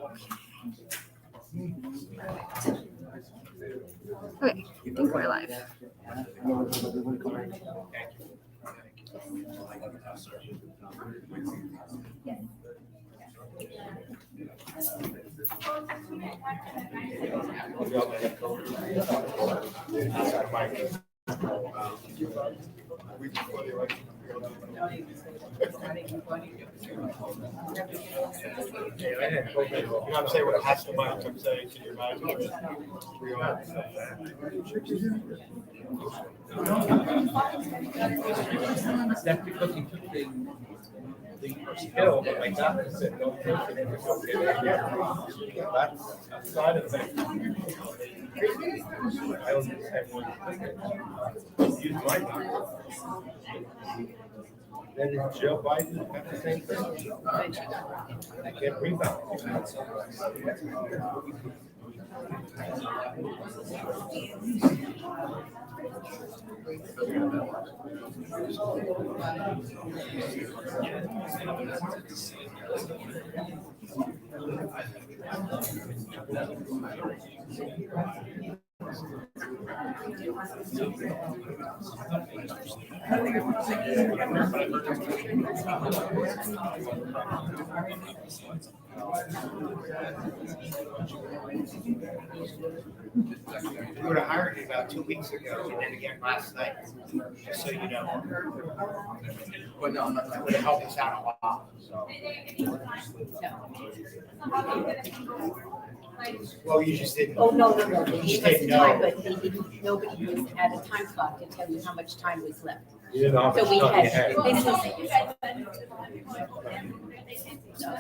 Okay, I think we're live. You want to say what has to mic to say to your mic? That's because he took the pill, but my doctor said don't take it. And it's okay. That's a side effect. I only just have one thing. Use my doctor. Then in Joe Biden got the same thing. I can't rebound. We would have hired you about 2 weeks ago and then again last night, just so you know. But no, that would have helped us out a lot, so. Well, you just didn't. Oh, no. You He just was didn't time, know. but nobody was at a time clock to tell you how much time was left. You didn't know how So much we time you had, had. they didn't say.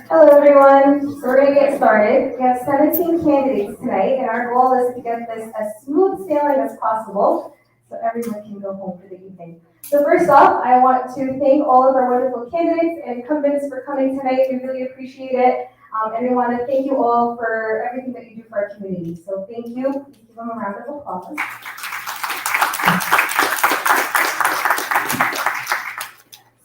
Hello, everyone. So we're going to get started. We have 17 candidates tonight, and our goal is to get this as smooth sailing as possible so everyone can go home for the evening. So first off, I want to thank all of our wonderful candidates and incumbents for coming tonight. We really appreciate it. And we want to thank you all for everything that you do for our community. So thank you. Please give them a round of applause.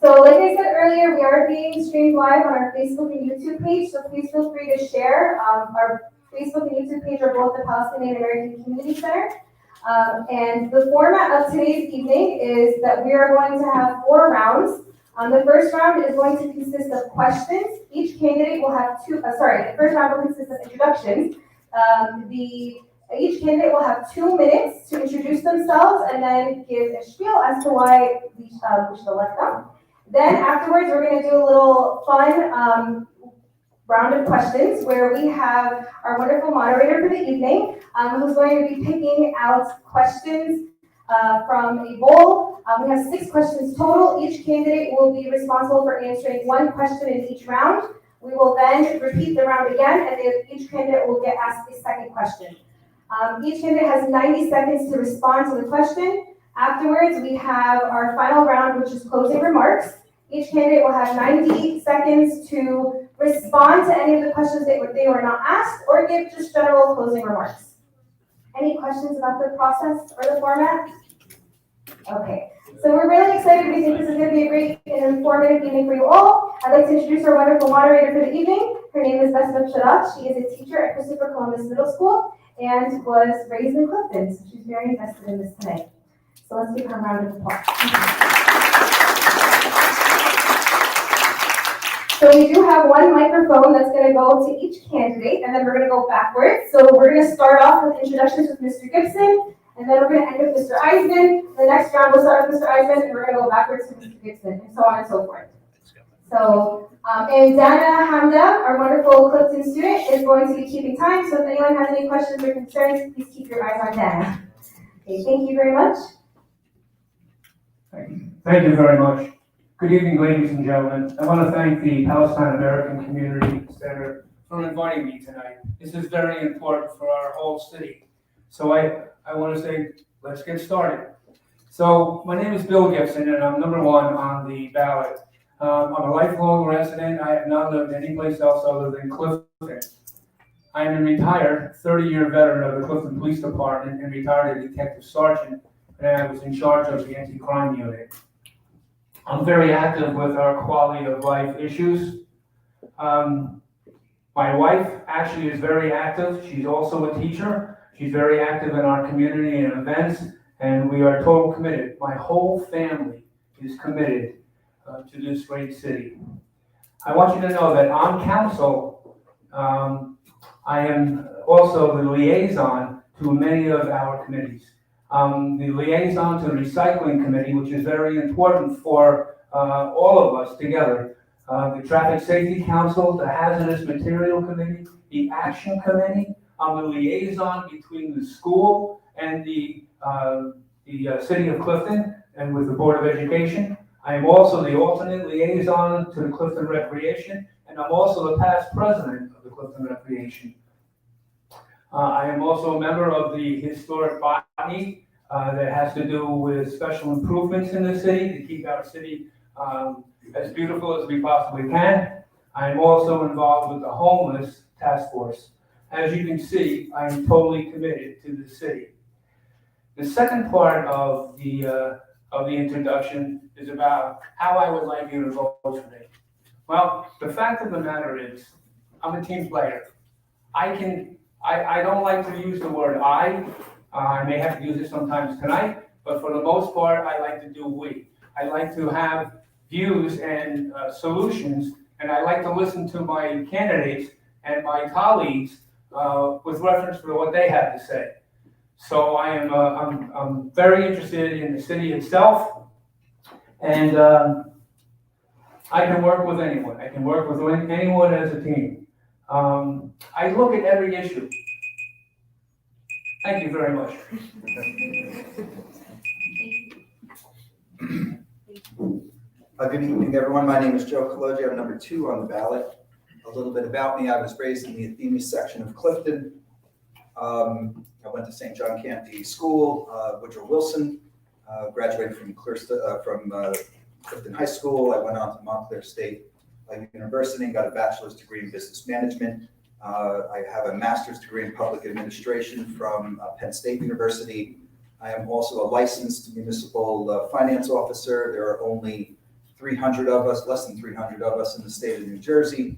So like I said earlier, we are being streamed live on our Facebook and YouTube page, so please feel free to share. Our Facebook and YouTube page are both the Palestinian American Community Center. And the format of today's evening is that we are going to have 4 rounds. The first round is going to consist of questions. Each candidate will have the first round will consist of introductions. Each candidate will have 2 minutes to introduce themselves and then give a spiel as to why we should elect them. Then afterwards, we're going to do a little fun round of questions where we have our wonderful moderator for the evening who's going to be picking out questions from a bowl. We have 6 questions total. Each candidate will be responsible for answering 1 question in each round. We will then repeat the round again, and then each candidate will get asked a second question. Each candidate has 90 seconds to respond to the question. Afterwards, we have our final round, which is closing remarks. Each candidate will have 90 seconds to respond to any of the questions they were not asked or give just general closing remarks. Any questions about the process or the format? Okay, so we're really excited. We think this is going to be a great and informative evening for you all. I'd like to introduce our wonderful moderator for the evening. Her name is Besma Shadat. She is a teacher at Christopher Columbus Middle School and was raised in Clifton, so she's very invested in this tonight. So let's give her a round of applause. So we do have 1 microphone that's going to go to each candidate, and then we're going to go backwards. So we're going to start off with introductions with Mr. Gibson, and then we're going to end with Mr. Eisman. The next round we'll start with Mr. Eisman, and we're going to go backwards to Mr. Gibson, and so on and so forth. So, and Dana Hamda, our wonderful Clifton student, is going to be keeping time. So if anyone has any questions or concerns, please keep your eyes on Dana. Okay, thank you very much. Thank you very much. Good evening, ladies and gentlemen. I want to thank the Palestine American Community Center for inviting me tonight. This is very important for our whole city. So I want to say, let's get started. So my name is Bill Gibson, and I'm number 1 on the ballot. I'm a lifelong resident. I have not lived anyplace else other than Clifton. I am a retired 30-year veteran of the Clifton Police Department and retired as detective sergeant, and I was in charge of the anti-crime unit. I'm very active with our quality of life issues. One My wife actually is very active. She's also a teacher. She's very active in our community and events, and we are total committed. My whole family is committed to this great city. I want you to know that on council, I am also the liaison to many of our committees. The liaison to the recycling committee, which is very important for all of us together. The Traffic Safety Council, the Hazardous Material Committee, the Action Committee. I'm the liaison between the school and the city of Clifton and with the Board of Education. I am also the alternate liaison to the Clifton Recreation, and I'm also the past president of the Clifton Recreation. I am also a member of the historic body that has to do with special improvements in the city to keep our city as beautiful as we possibly can. I am also involved with the homeless task force. As you can see, I am totally committed to the city. The second part of the introduction is about how I would like you to vote for me. Well, the fact of the matter is, I'm a team player. I don't like to use the word I. I may have to use it sometimes tonight, but for the most part, I like to do we. I like to have views and solutions, and I like to listen to my candidates and my colleagues with reference to what they have to say. So I'm very interested in the city itself, and I can work with anyone. I can work with anyone as a team. I look at every issue. Thank you very much. Good evening, everyone. My name is Joe Kalogi. I'm number 2 on the ballot. A little bit about me. I was raised in the Athene section of Clifton. I went to St. John Canty School, Woodrow Wilson, graduated from Clifton High School. I went on to Montclair State University and got a bachelor's degree in business management. I have a master's degree in public administration from Penn State University. I am also a licensed municipal finance officer. There are only 300 of us, less than 300 of us in the state of New Jersey.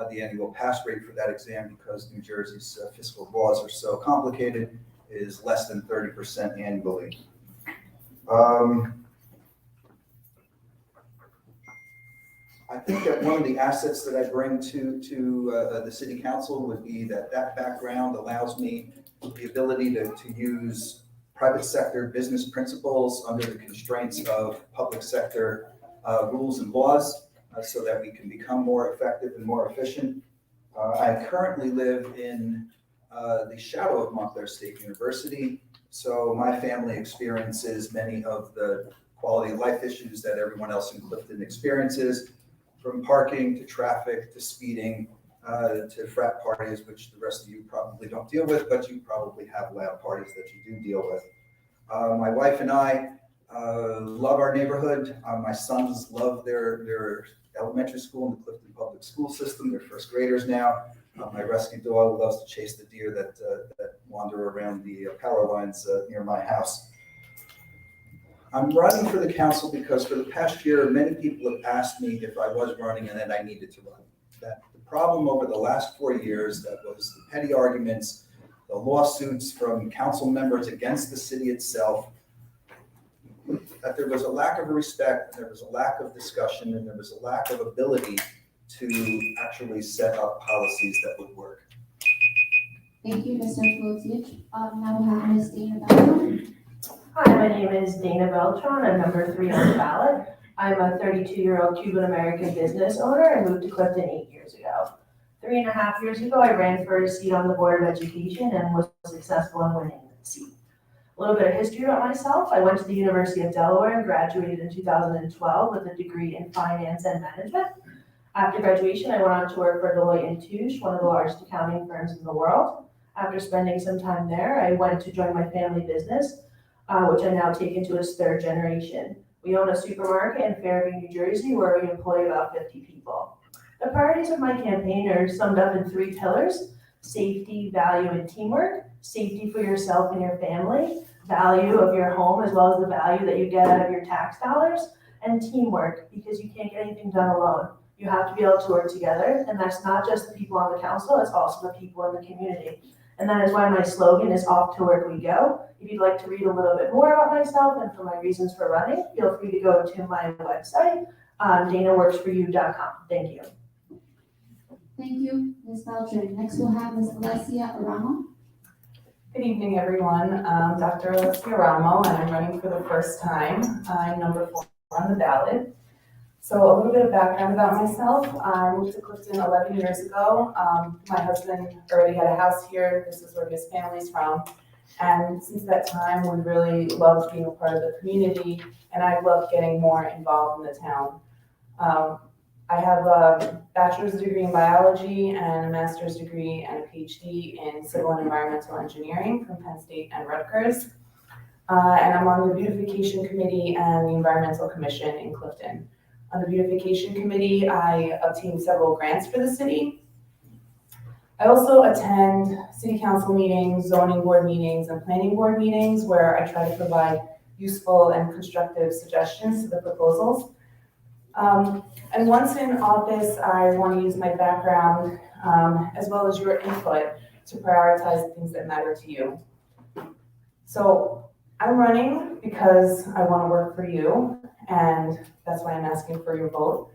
The annual pass rate for that exam, because New Jersey's fiscal laws are so complicated, is less than 30% annually. I think that one of the assets that I bring to the city council would be that background allows me the ability to use private sector business principles under the constraints of public sector rules and laws, so that we can become more effective and more efficient. I currently live in the shadow of Montclair State University, so my family experiences many of the quality of life issues that everyone else in Clifton experiences, from parking to traffic to speeding to frat parties, which the rest of you probably don't deal with, but you probably have loud parties that you do deal with. My wife and I love our neighborhood. My sons love their elementary school in the Clifton Public School System. They're first graders now. My rescue dog loves to chase the deer that wander around the power lines near my house. I'm running for the council because for the past year, many people have asked me if I was running and that I needed to run. That the problem over the last 4 years, that was the petty arguments, the lawsuits from council members against the city itself, that there was a lack of respect, there was a lack of discussion, and there was a lack of ability to actually set up policies that would work. Thank you, Mr. Kalogi. Now we have Ms. Dana Beltran. Hi, my name is Dana Beltran. I'm number 3 on the ballot. I'm a 32-year-old Cuban-American business owner and moved to Clifton 8 years ago. 3.5 years ago, I ran for a seat on the Board of Education and was successful in winning the seat. A little bit of history about myself. I went to the University of Delaware and graduated in 2012 with a degree in finance and management. After graduation, I went on to work for Deloitte & Touche, one of the largest accounting firms in the world. After spending some time there, I went to join my family business, which I now take into its 3rd generation. We own a supermarket in Fairview, New Jersey, where we employ about 50 people. The priorities of my campaign are summed up in 3 pillars: safety, value, and teamwork. Safety for yourself and your family, value of your home, as well as the value that you get out of your tax dollars, and teamwork, because you can't get anything done alone. You have to be able to work together, and that's not just the people on the council, it's also the people in the community. And that is why my slogan is "Off to Work We Go." If you'd like to read a little bit more about myself and for my reasons for running, feel free to go to my website, danaworksforyou.com. Thank you. Thank you, Ms. Beltran. Next we'll have Ms. Alessia Aramo. Good evening, everyone. Dr. Alessia Ramo, and I'm running for the first time. I'm number 4 on the ballot. So a little bit of background about myself. I moved to Clifton 11 years ago. My husband already had a house here. This is where his family's from. And since that time, we really loved being a part of the community, and I've loved getting more involved in the town. I have a bachelor's degree in biology and a master's degree and a PhD in civil and environmental engineering from Penn State and Rutgers. And I'm on the beautification committee and the environmental commission in Clifton. On the beautification committee, I obtained several grants for the city. I also attend city council meetings, zoning board meetings, and planning board meetings where I try to provide useful and constructive suggestions to the proposals. And once in office, I want to use my background as well as your input to prioritize the things that matter to you. So I'm running because I want to work for you, and that's why I'm asking for your vote.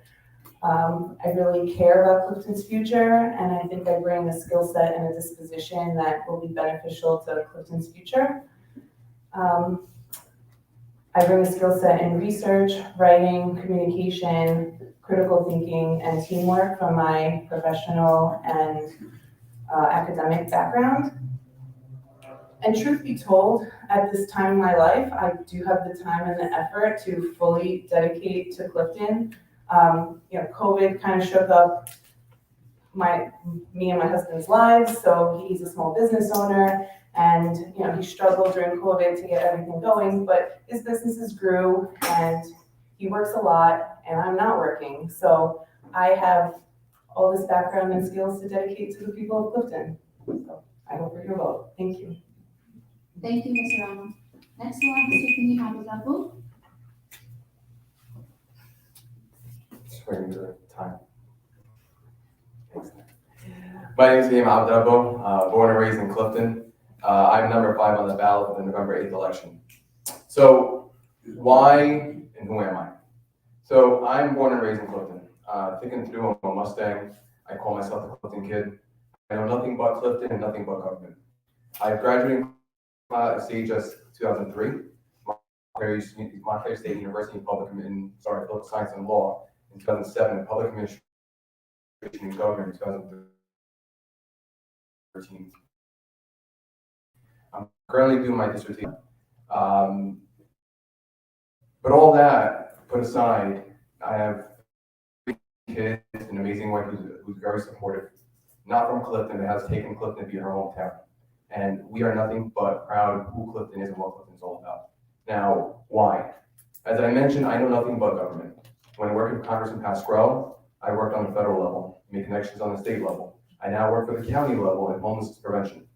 I really care about Clifton's future, and I think I bring a skill set and a disposition that will be beneficial to Clifton's future. I bring a skill set in research, writing, communication, critical thinking, and teamwork from my professional and academic background. And truth be told, at this time in my life, I do have the time and the effort to fully dedicate to Clifton. COVID kind of shook up me and my husband's lives. So he's a small business owner, and he struggled during COVID to get everything going, but his businesses grew, and he works a lot, and I'm not working. So I have all this background and skills to dedicate to the people of Clifton. So I hope for your vote. Thank you. Thank you, Ms. Aramo. Next we'll have Mr. Fumi Habagapo. Just waiting for the time. Thanks. My name is Fumi Habagapo, born and raised in Clifton. I'm number 5 on the ballot for the November 8th election. So why and who am I? So I'm born and raised in Clifton. Thick and through, I'm a Mustang. I call myself a Clifton kid. I know nothing but Clifton and nothing but government. I graduated at the age of 2003. Montclair State University in political science and law in 2007, and public administration and government in 2013. I'm currently doing my dissertation. But all that put aside, I have 3 kids, an amazing wife who's very supportive, not from Clifton, but has taken Clifton to be her hometown. And we are nothing but proud of who Clifton is and what Clifton is all about. Now, why? As I mentioned, I know nothing but government. When I worked with Congressman Pasquale, I worked on the federal level, made connections on the state level. I now work for the county level in homelessness prevention.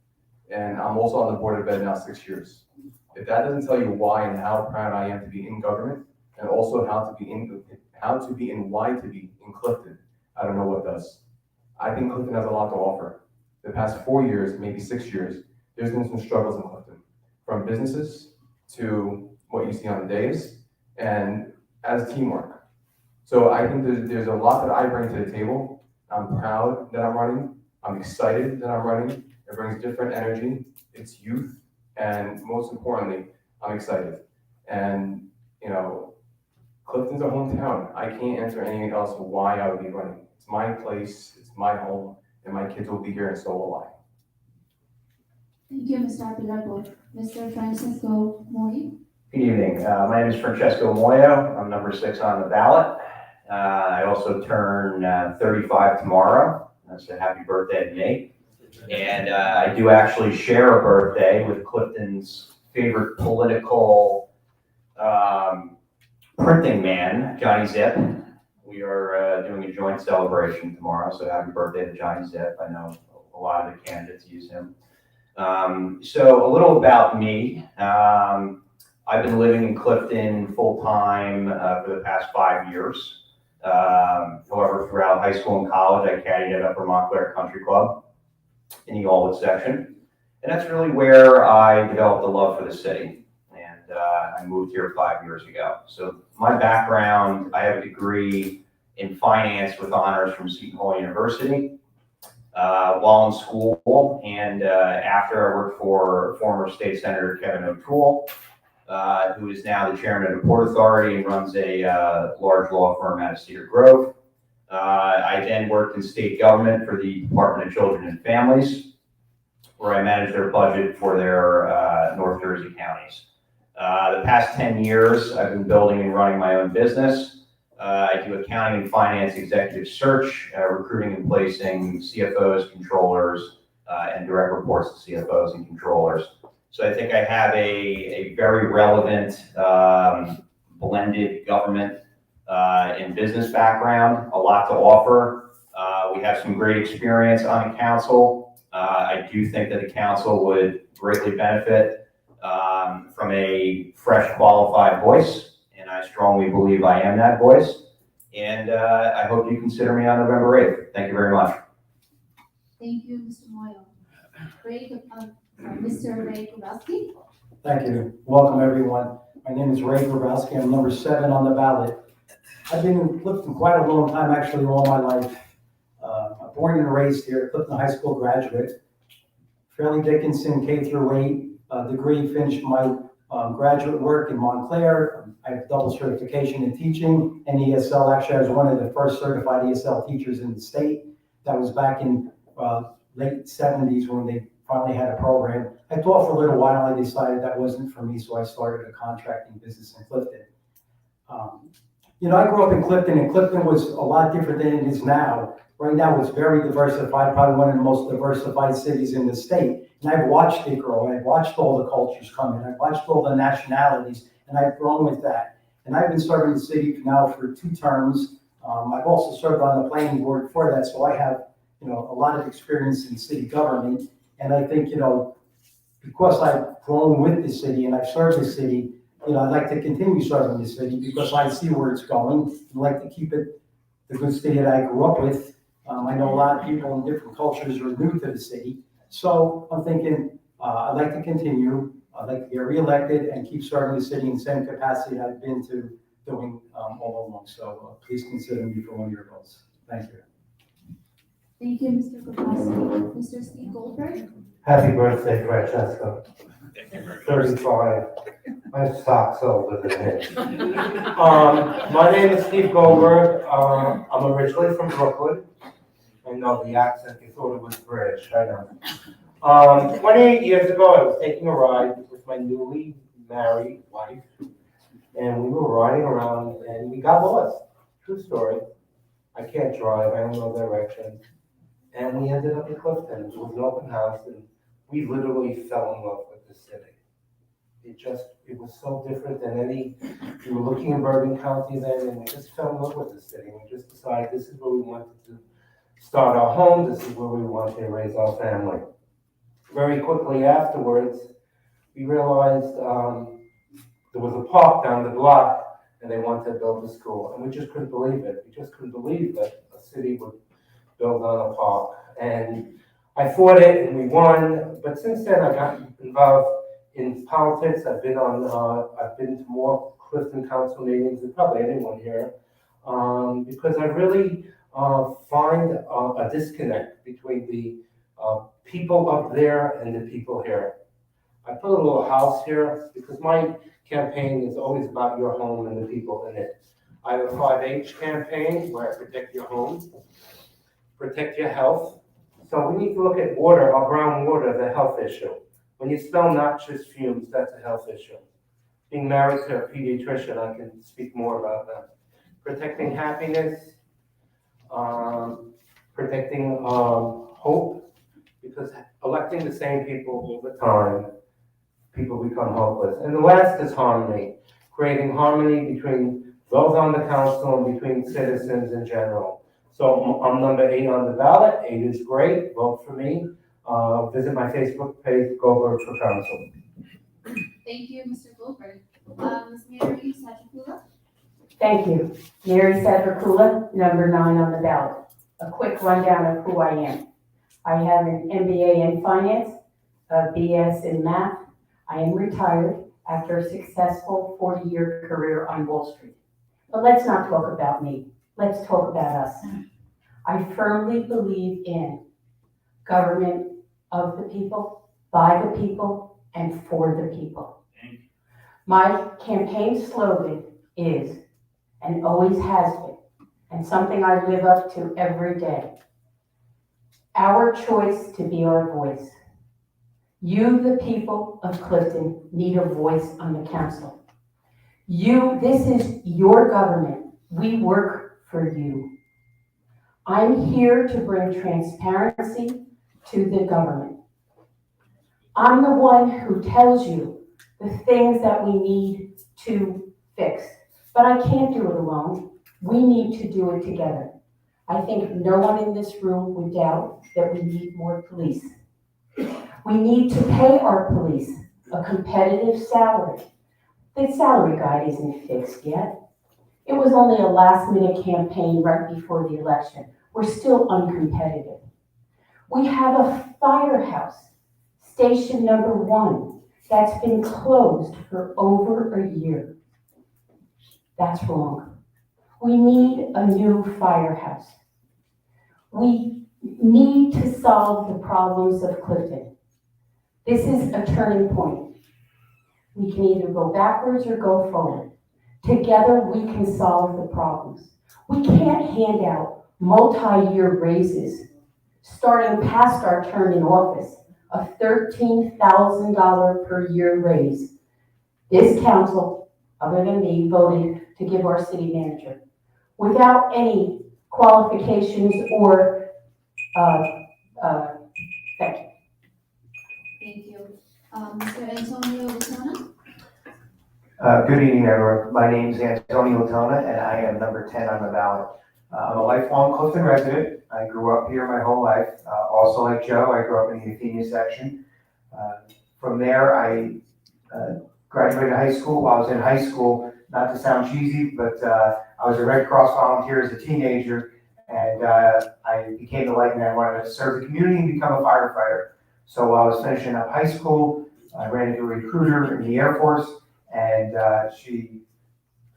And I'm also on the Board of Ed now 6 years. If that doesn't tell you why and how proud I am to be in government, and also how to be and why to be in Clifton, I don't know what does. I think Clifton has a lot to offer. The past 4 years, maybe 6 years, there's been some struggles in Clifton, from businesses to what you see on the days, and as teamwork. So I think there's a lot that I bring to the table. I'm proud that I'm running. I'm excited that I'm running. It brings different energy. It's youth. And most importantly, I'm excited. And, Clifton's a hometown. I can't answer anything else why I would be running. It's my place. It's my home. And my kids will be here, and so will I. Thank you, Mr. Habagapo. Mr. Francisco Moy. Good evening. My name is Francesco Moyo. I'm number 6 on the ballot. I also turn 35 tomorrow. That's a happy birthday to me. And I do actually share a birthday with Clifton's favorite political printing man, Johnny Zip. We are doing a joint celebration tomorrow, so happy birthday to Johnny Zip. I know a lot of the candidates use him. So a little about me. I've been living in Clifton full-time for the past 5 years. However, throughout high school and college, I caddied at Upper Montclair Country Club in the Allwood section. And that's really where I developed a love for the city. And I moved here 5 years ago. So my background, I have a degree in finance with honors from Seton Hall University. While in school and after, I worked for former State Senator Kevin O'Toole, who is now the chairman of the Port Authority and runs a large law firm out of Cedar Grove. I then worked in state government for the Department of Children and Families, where I managed their budget for their North Jersey counties. The past 10 years, I've been building and running my own business. I do accounting and finance executive search, recruiting and placing CFOs, controllers, and direct reports to CFOs and controllers. So I think I have a very relevant blended government and business background, a lot to offer. We have some great experience on the council. I do think that the council would greatly benefit from a fresh, qualified voice. And I strongly believe I am that voice. And I hope you consider me on November 8th. Thank you very much. Thank you, Mr. Moyle. Mr. Ray Grabowski. Thank you. Welcome, everyone. My name is Ray Grabowski. I'm number 7 on the ballot. I've been in Clifton quite a long time, actually, all my life. I'm born and raised here, Clifton High School graduate. Fairleigh Dickinson, K through 8 degree, finished my graduate work in Montclair. I have double certification in teaching and ESL. Actually, I was one of the first certified ESL teachers in the state. That was back in late 70s when they finally had a program. I taught for a little while. I decided that wasn't for me, so I started a contracting business in Clifton. I grew up in Clifton, and Clifton was a lot different than it is now. Right now, it's very diversified, probably one of the most diversified cities in the state. And I've watched it grow. I've watched all the cultures come in. I've watched all the nationalities, and I've grown with that. And I've been serving the city now for 2 terms. I've also served on the planning board before that, so I have, a lot of experience in city government. And I think, because I've grown with the city and I've served the city, I'd like to continue serving the city because I see where it's going. I'd like to keep it the good city that I grew up with. I know a lot of people in different cultures are new to the city. So I'm thinking I'd like to continue. I'd like to get reelected and keep serving the city in the same capacity I've been to doing all along. So please consider me for one of your votes. Thank you. Thank you, Mr. Grabowski. Mr. Steve Goldberg. Happy birthday, Francesco. 35. My sock's older than his. My name is Steve Goldberg. I'm originally from Brooklyn. I know the accent, you thought it was British, I know. 28 years ago, I was taking a ride with my newly married wife, and we were riding around, and we got lost. True story. I can't drive, I don't know directions. And we ended up in Clifton. It was an open house, and we literally fell in love with the city. It was so different than we were looking in Bergen County then, and we just fell in love with the city. We just decided this is where we wanted to start our home, this is where we wanted to raise our family. Very quickly afterwards, we realized there was a park down the block, and they wanted to build a school, and we just couldn't believe it. We just couldn't believe that a city would build on a park. And I fought it, and we won, but since then I got involved in politics. I've been to more Clifton Council meetings than probably anyone here, because I really find a disconnect between the people up there and the people here. I put a little house here because my campaign is always about your home and the people in it. I have a 5H campaign where I protect your home, protect your health. So we need to look at water, our brown water, the health issue. When you smell noxious fumes, that's a health issue. Being married to a pediatrician, I can speak more about that. Protecting happiness, protecting hope, because electing the same people all the time, people become hopeless. And the last is harmony, creating harmony between those on the council and between citizens in general. So I'm number 8 on the ballot. 8 is great. Vote for me. Visit my Facebook page, Goldberg for Council. Thank you, Mr. Goldberg. Ms. Mary Sajapula. Thank you. Mary Sadler-Kula, number 9 on the ballot. A quick rundown of who I am. I have an MBA in finance, a BS in math. I am retired after a successful 40-year career on Wall Street. But let's not talk about me. Let's talk about us. I firmly believe in government of the people, by the people, and for the people. My campaign slogan is, and always has been, and something I live up to every day, our choice to be our voice. You, the people of Clifton, need a voice on the council. This is your government. We work for you. I'm here to bring transparency to the government. I'm the one who tells you the things that we need to fix, but I can't do it alone. We need to do it together. I think no one in this room would doubt that we need more police. We need to pay our police a competitive salary. The salary guide isn't fixed yet. It was only a last-minute campaign right before the election. We're still uncompetitive. We have a firehouse, station number 1, that's been closed for over a year. That's wrong. We need a new firehouse. We need to solve the problems of Clifton. This is a turning point. We can either go backwards or go forward. Together, we can solve the problems. We can't hand out multi-year raises starting past our term in office, a $13,000 per year raise. This council, other than me, voted to give our city manager without any qualifications or thank you. Thank you. Mr. Antonio Latona? Good evening, everyone. My name is Antonio Latona, and I am number 10 on the ballot. I'm a lifelong Clifton resident. I grew up here my whole life. Also like Joe, I grew up in the Athenia section. From there, I graduated high school. While I was in high school, not to sound cheesy, but I was a Red Cross volunteer as a teenager, and I became the light man. I wanted to serve the community and become a firefighter. So while I was finishing up high school, I ran into a recruiter in the Air Force, and she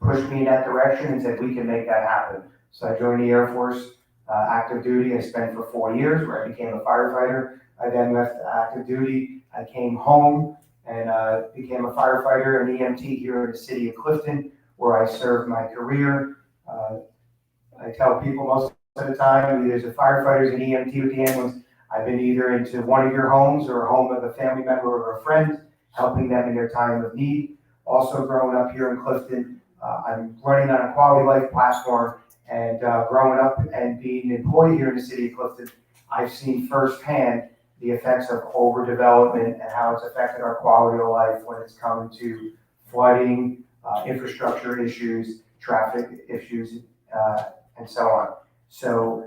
pushed me in that direction and said, we can make that happen. So I joined the Air Force active duty. I spent for 4 years where I became a firefighter. I then left active duty. I came home and became a firefighter and EMT here in the city of Clifton, where I served my career. I tell people most of the time, there's a firefighter and EMT with the ambulance. I've been either into one of your homes or a home of a family member or a friend, helping them in their time of need. Also growing up here in Clifton, I'm running on a quality life platform, and growing up and being employed here in the city of Clifton, I've seen firsthand the effects of overdevelopment and how it's affected our quality of life when it's come to flooding, infrastructure issues, traffic issues, and so on. So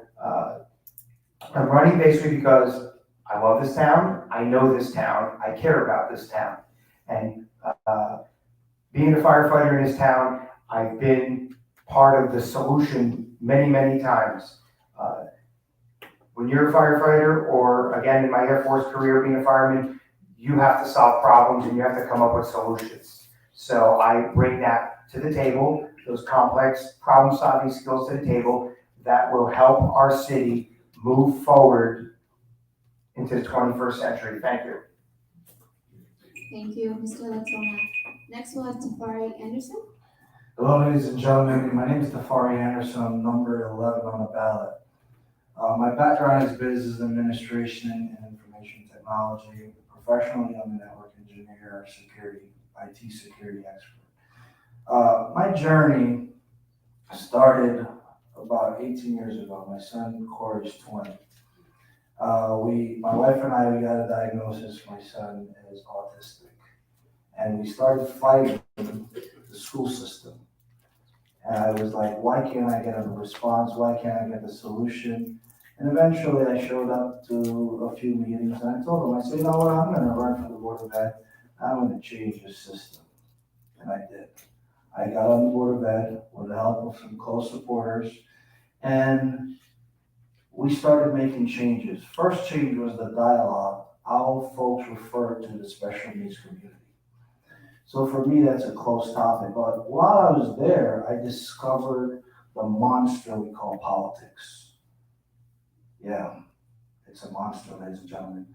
I'm running basically because I love this town, I know this town, I care about this town. And being a firefighter in this town, I've been part of the solution many, many times. When you're a firefighter, or again, in my Air Force career being a fireman, you have to solve problems and you have to come up with solutions. So I bring that to the table, those complex problem-solving skills to the table that will help our city move forward into the 21st century. Thank you. Thank you, Mr. Latona. Next we'll have Tafari Anderson. Hello, ladies and gentlemen. My name is Tafari Anderson. I'm number 11 on the ballot. My background is business administration and information technology. Professionally, I'm a network engineer, IT security expert. My journey started about 18 years ago. My son, Corey, is 20. My wife and I, we got a diagnosis. My son is autistic. And we started fighting the school system. And I was like, why can't I get a response? Why can't I get a solution? And eventually I showed up to a few meetings and I told them, I said, you know what, I'm going to run for the Board of Ed. I'm going to change the system. And I did. I got on the Board of Ed with the help of some close supporters, and we started making changes. First change was the dialogue, how folks refer to the special needs community. So for me, that's a close topic. But while I was there, I discovered the monster we call politics. Yeah, it's a monster, ladies and gentlemen.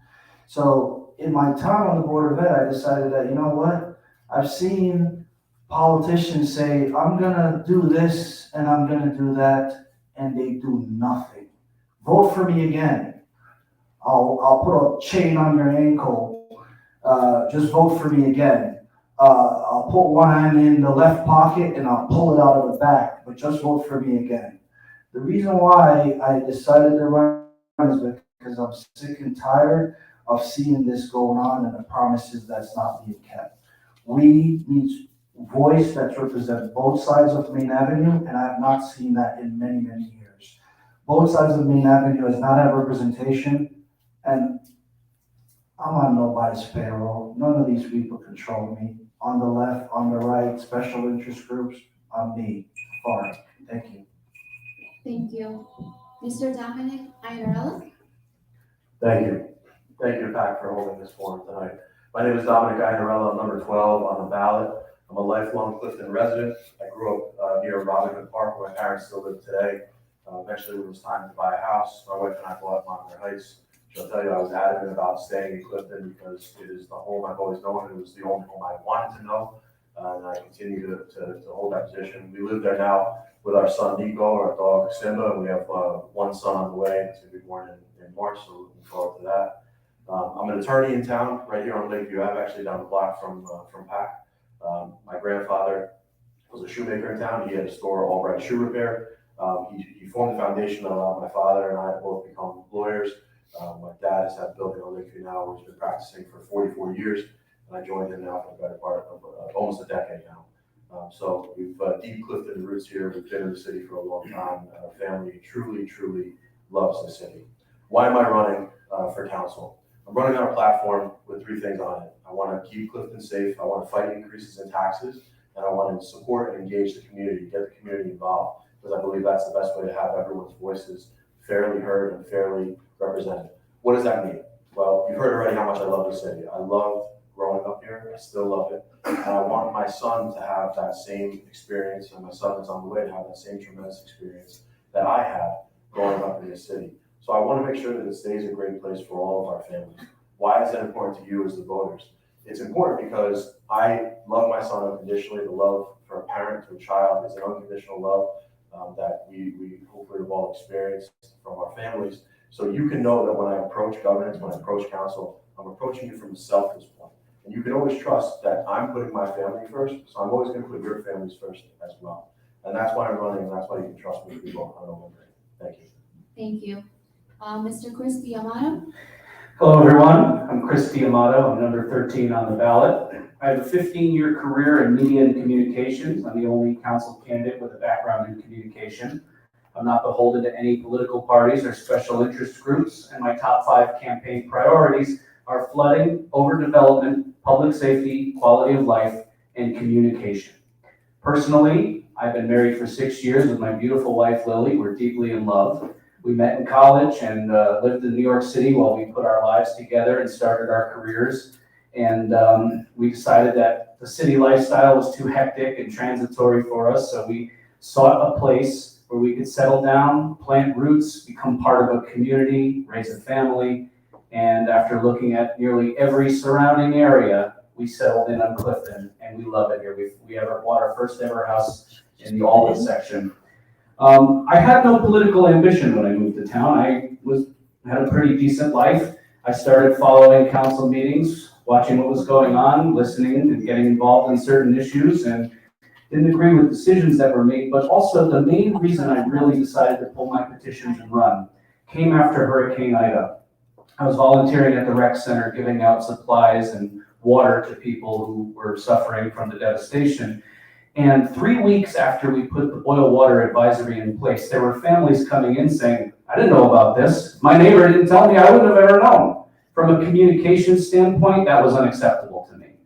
So in my time on the Board of Ed, I decided that, you know what? I've seen politicians say, I'm gonna do this and I'm gonna do that, and they do nothing. Vote for me again. I'll put a chain on your ankle. Just vote for me again. I'll put one hand in the left pocket and I'll pull it out of the back, but just vote for me again. The reason why I decided to run is because I'm sick and tired of seeing this going on and the promises that's not being kept. We need voice that represents both sides of Main Avenue, and I have not seen that in many, many years. Both sides of Main Avenue does not have representation, and I'm on nobody's payroll. None of these people control me. On the left, on the right, special interest groups, I'm me. Far. Thank you. Thank you. Mr. Dominic Iannarella? Thank you. Thank you, PAC, for holding this forum tonight. My name is Dominic Iannarella. I'm number 12 on the ballot. I'm a lifelong Clifton resident. I grew up near Robin Hood Park, where my parents still live today. Eventually, when it was time to buy a house, my wife and I bought Montclair Heights. She'll tell you I was adamant about staying in Clifton because it is the home I've always known. It was the only home I wanted to know, and I continue to hold that position. We live there now with our son Nico, our dog Simba, and we have one son on the way. He's going to be born in March, so looking forward to that. I'm an attorney in town, right here on Lakeview Ave, actually down the block from PAC. My grandfather was a shoemaker in town. He had a store, Albright Shoe Repair. He formed the foundation that allowed my father and I to both become lawyers. My dad has had a building on Lakeview now, where he's been practicing for 44 years, and I joined him now for the better part of almost a decade now. So we've deep Clifton roots here. We've been in the city for a long time. Our family truly, truly loves the city. Why am I running for council? I'm running on a platform with three things on it. I want to keep Clifton safe. I want to fight increases in taxes, and I want to support and engage the community, get the community involved, because I believe that's the best way to have everyone's voices fairly heard and fairly represented. What does that mean? Well, you've heard already how much I love the city. I love growing up here. I still love it. And I want my son to have that same experience, and my son that's on the way to have that same tremendous experience that I had growing up in this city. So I want to make sure that it stays a great place for all of our families. Why is that important to you as the voters? It's important because I love my son unconditionally. The love for a parent to a child is an unconditional love that we hopefully have all experienced from our families. So you can know that when I approach governance, when I approach council, I'm approaching you from a selfless point. And you can always trust that I'm putting my family first, so I'm always going to put your families first as well. And that's why I'm running, and that's why you can trust me to be voting on November 8th. Thank you. Thank you. Mr. Chris D'Amato? Hello, everyone. I'm Chris D'Amato. I'm number 13 on the ballot. I have a 15-year career in media and communications. I'm the only council candidate with a background in communication. I'm not beholden to any political parties or special interest groups, and my top 5 campaign priorities are flooding, overdevelopment, public safety, quality of life, and communication. Personally, I've been married for 6 years with my beautiful wife, Lily. We're deeply in love. We met in college and lived in New York City while we put our lives together and started our careers. And we decided that the city lifestyle was too hectic and transitory for us, so we sought a place where we could settle down, plant roots, become part of a community, raise a family. And after looking at nearly every surrounding area, we settled in on Clifton, and we love it here. We bought our first ever house in the Aldous section. I had no political ambition when I moved to town. I had a pretty decent life. I started following council meetings, watching what was going on, listening and getting involved in certain issues, and didn't agree with decisions that were made. But also the main reason I really decided to pull my petitions and run came after Hurricane Ida. I was volunteering at the rec center, giving out supplies and water to people who were suffering from the devastation. And 3 weeks after we put the boil water advisory in place, there were families coming in saying, I didn't know about this. My neighbor didn't tell me, I wouldn't have ever known. From a communication standpoint, that was unacceptable to me.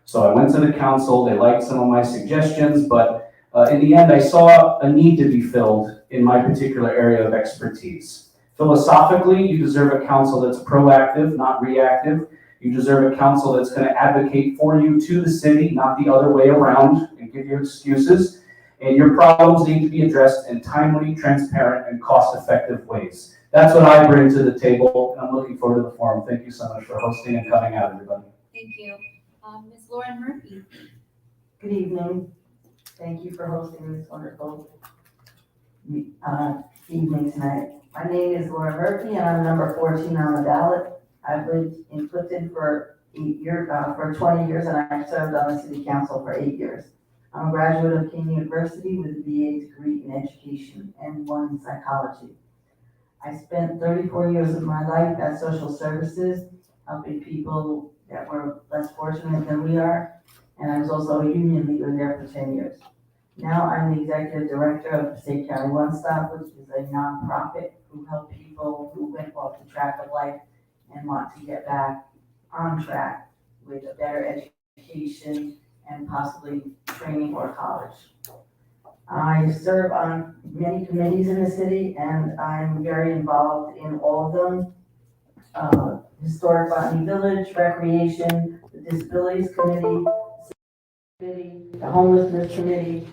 So I went to the council, they liked some of my suggestions, but in the end, I saw a need to be filled in my particular area of expertise. Philosophically, you deserve a council that's proactive, not reactive. You deserve a council that's going to advocate for you to the city, not the other way around and give you excuses. And your problems need to be addressed in timely, transparent, and cost-effective ways. That's what I bring to the table, and I'm looking forward to the forum. Thank you so much for hosting and coming out, everybody. Thank you. Ms. Lauren Murphy. Good evening. Thank you for hosting this wonderful evening tonight. My name is Lauren Murphy, and I'm number 14 on the ballot. I've lived in Clifton for 20 years, and I've served on the city council for 8 years. I'm a graduate of King University with a BA degree in education and one in psychology. I spent 34 years of my life at social services, helping people that were less fortunate than we are, and I was also a union leader there for 10 years. Now I'm the executive director of the State County One Stop, which is a nonprofit who help people who went off the track of life and want to get back on track with a better education and possibly training or college. I serve on many committees in the city, and I'm very involved in all of them. Historic Botany Village, Recreation, the Disabilities Committee, the Homelessness Committee,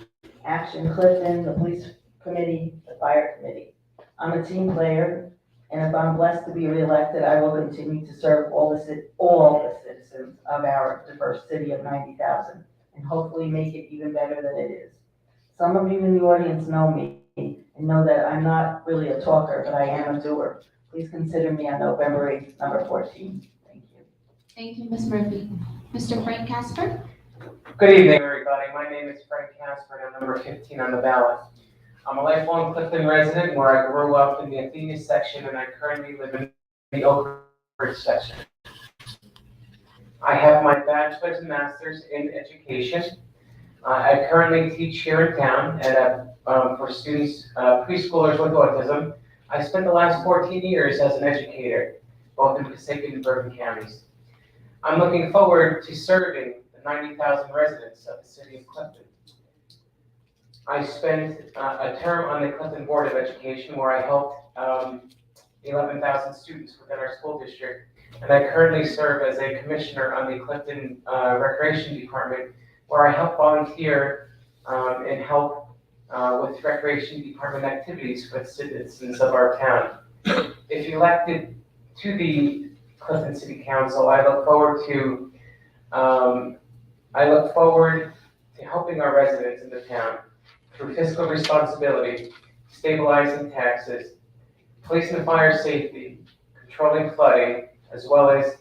Action Clifton, the Police Committee, the Fire Committee. I'm a team player, and if I'm blessed to be reelected, I will continue to serve all the citizens of our diverse city of 90,000, and hopefully make it even better than it is. Some of you in the audience know me and know that I'm not really a talker, but I am a doer. Please consider me on November 8th, number 14. Thank you. Thank you, Ms. Murphy. Mr. Frank Casper. Good evening, everybody. My name is Frank Casper, and I'm number 15 on the ballot. I'm a lifelong Clifton resident where I grew up in the Athenia section, and I currently live in the Oak Ridge section. I have my bachelor's and master's in education. I currently teach here in town for students, preschoolers with autism. I spent the last 14 years as an educator, both in Passaic and Bourbon counties. I'm looking forward to serving the 90,000 residents of the city of Clifton. I spent a term on the Clifton Board of Education where I helped 11,000 students within our school district. And I currently serve as a commissioner on the Clifton Recreation Department, where I help volunteer and help with recreation department activities for the citizens of our town. If elected to the Clifton City Council, I look forward to helping our residents in the town through fiscal responsibility, stabilizing taxes, police and fire safety, controlling flooding, as well as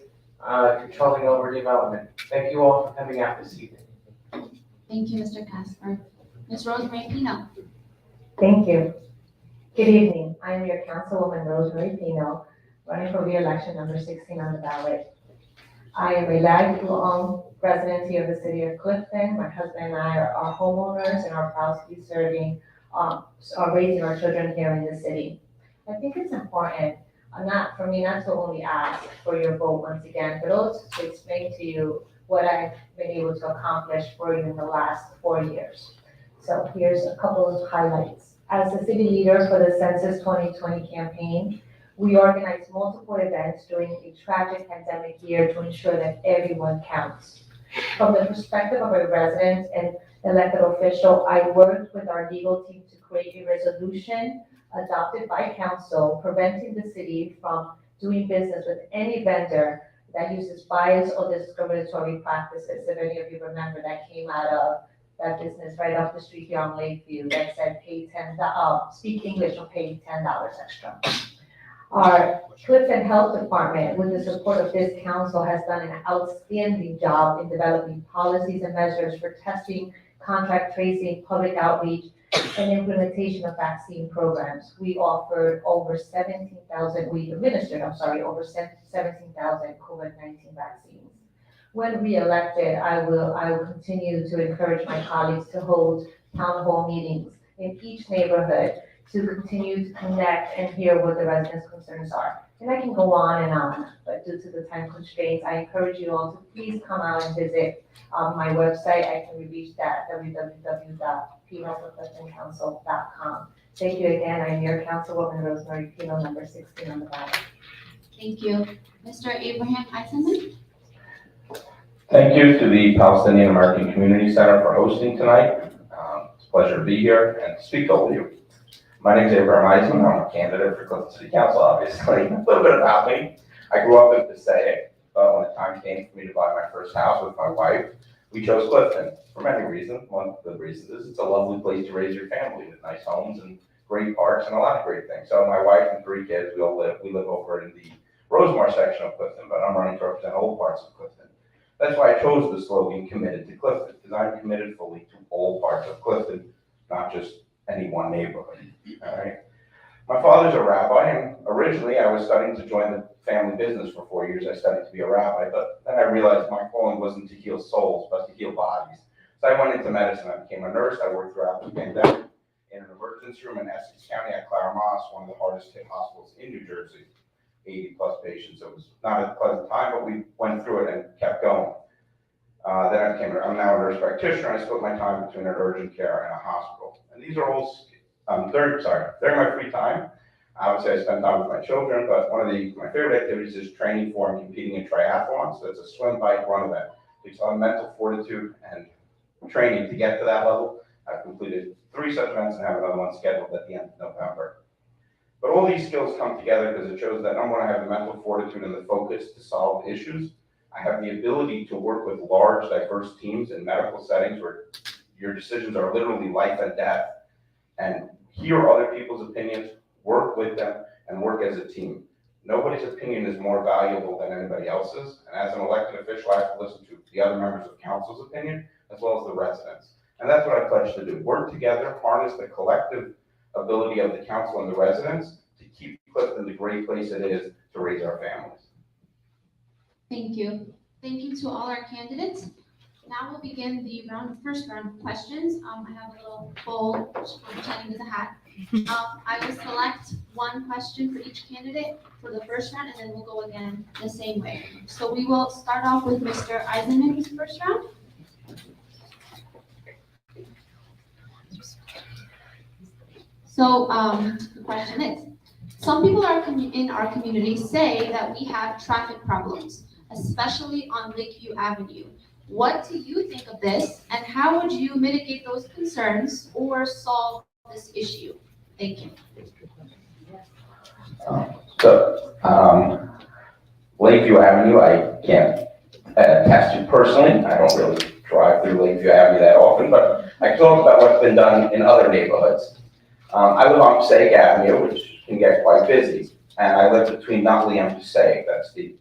controlling overdevelopment. Thank you all for coming out this evening. Thank you, Mr. Casper. Ms. Rosemary Pino. Thank you. Good evening. I am your Councilwoman Rosemary Pino, running for re-election number 16 on the ballot. I am a lifelong resident here of the city of Clifton. My husband and I are homeowners and are proud to be serving, raising our children here in the city. I think it's important, not to only ask for your vote once again, but also to explain to you what I've been able to accomplish for you in the last 4 years. So here's a couple of highlights. As the city leader for the Census 2020 campaign, we organized multiple events during a tragic pandemic year to ensure that everyone counts. From the perspective of a resident and elected official, I worked with our legal team to create a resolution adopted by council preventing the city from doing business with any vendor that uses bias or discriminatory practices. If any of you remember, that came out of that business right off the street here on Lakeview that said speak English or pay $10 extra. Our Clifton Health Department, with the support of this council, has done an outstanding job in developing policies and measures for testing, contact tracing, public outreach, and implementation of vaccine programs. We administered over 17,000 COVID-19 vaccines. When re-elected, I will continue to encourage my colleagues to hold town hall meetings in each neighborhood to continue to connect and hear what the residents' concerns are. And I can go on, but due to the time constraints, I encourage you all to please come out and visit my website. I can be reached at www.pinoforcliftoncouncil.com. Thank you again. I'm your Councilwoman Rosemary Pino, number 16 on the ballot. Thank you. Mr. Abraham Eisenman? Thank you to the Palestinian American Community Center for hosting tonight. It's a pleasure to be here and to speak to all of you. My name is Abraham Eisenman. I'm a candidate for Clifton City Council, obviously. A little bit about me. I grew up in Passaic, but when the time came for me to buy my first house with my wife, we chose Clifton for many reasons. One of the reasons is it's a lovely place to raise your family with nice homes and great parks and a lot of great things. So my wife and 3 kids, we live over in the Rosemar section of Clifton, but I'm running to represent all parts of Clifton. That's why I chose the slogan, committed to Clifton, because I'm committed fully to all parts of Clifton, not just any one neighborhood, all right? My father's a rabbi, and originally I was studying to join the family business for 4 years. I studied to be a rabbi, but then I realized my calling wasn't to heal souls, but to heal bodies. So I went into medicine. I became a nurse. I worked throughout the pandemic in an emergency room in Essex County at Claremont, one of the hardest hit hospitals in New Jersey. 80 plus patients. It was not a pleasant time, but we went through it and kept going. I'm now a nurse practitioner. I split my time between an urgent care and a hospital. And these are all, during my free time, obviously I spend time with my children, but one of my favorite activities is training for and competing in triathlons. So it's a swim, bike, run event. It's on mental fortitude and training to get to that level. I've completed 3 such events and have another one scheduled at the end of November. But all these skills come together because it shows that number one, I have the mental fortitude and the focus to solve issues. I have the ability to work with large, diverse teams in medical settings where your decisions are literally life and death, and hear other people's opinions, work with them, and work as a team. Nobody's opinion is more valuable than anybody else's, and as an elected official, I have to listen to the other members of council's opinion, as well as the residents. And that's what I pledge to do. Work together, harness the collective ability of the council and the residents to keep Clifton the great place it is to raise our families. Thank you. Thank you to all our candidates. Now we'll begin the first round of questions. I have a little poll pretending as a hat. I will select one question for each candidate for the first round, and then we'll go again the same way. So we will start off with Mr. Eisenman's first round. So the question is, some people in our community say that we have traffic problems, especially on Lakeview Avenue. What do you think of this, and how would you mitigate those concerns or solve this issue? Thank you. Lakeview Avenue, I can't attest to personally. I don't really drive through Lakeview Avenue that often, but I can talk about what's been done in other neighborhoods. I live on Passaic Avenue, which can get quite busy, and I live between Nutley and Passaic. That's the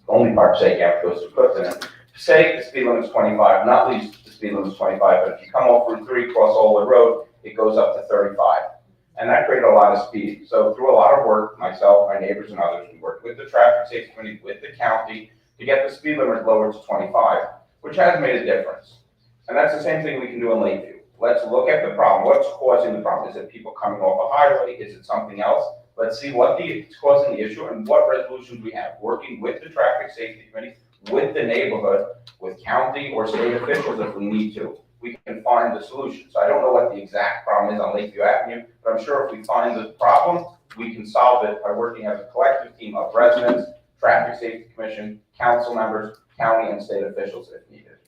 only part of Passaic Avenue goes to Clifton. Passaic, the speed limit is 25. Nutley's the speed limit is 25, but if you come off Route 3, cross Oldwood Road, it goes up to 35. And that created a lot of speed. So through a lot of work, myself, my neighbors, and others, we worked with the traffic safety committee, with the county, to get the speed limit lowered to 25, which has made a difference. And that's the same thing we can do in Lakeview. Let's look at the problem. What's causing the problem? Is it people coming off a highway? Is it something else? Let's see what is causing the issue and what resolutions we have. Working with the traffic safety committee, with the neighborhood, with county or state officials if we need to, we can find the solution. So I don't know what the exact problem is on Lakeview Avenue, but I'm sure if we find the problem, we can solve it by working as a collective team of residents, traffic safety commission, council members, county and state officials if needed.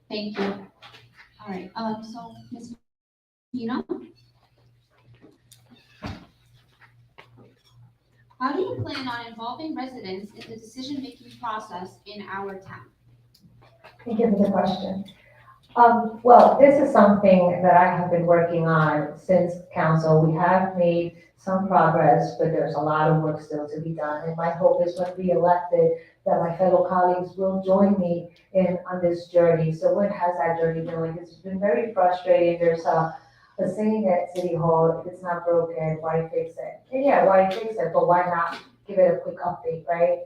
Thank you. All right, so Ms. Pino, how do you plan on involving residents in the decision-making process in our town? Thank you for the question. Well, this is something that I have been working on since council. We have made some progress, but there's a lot of work still to be done. And my hope is when we elected that my fellow colleagues will join me on this journey. So what has that journey been like? It's been very frustrating. There's a saying at City Hall, if it's not broken, why fix it? And yeah, why fix it? But why not give it a quick update, right?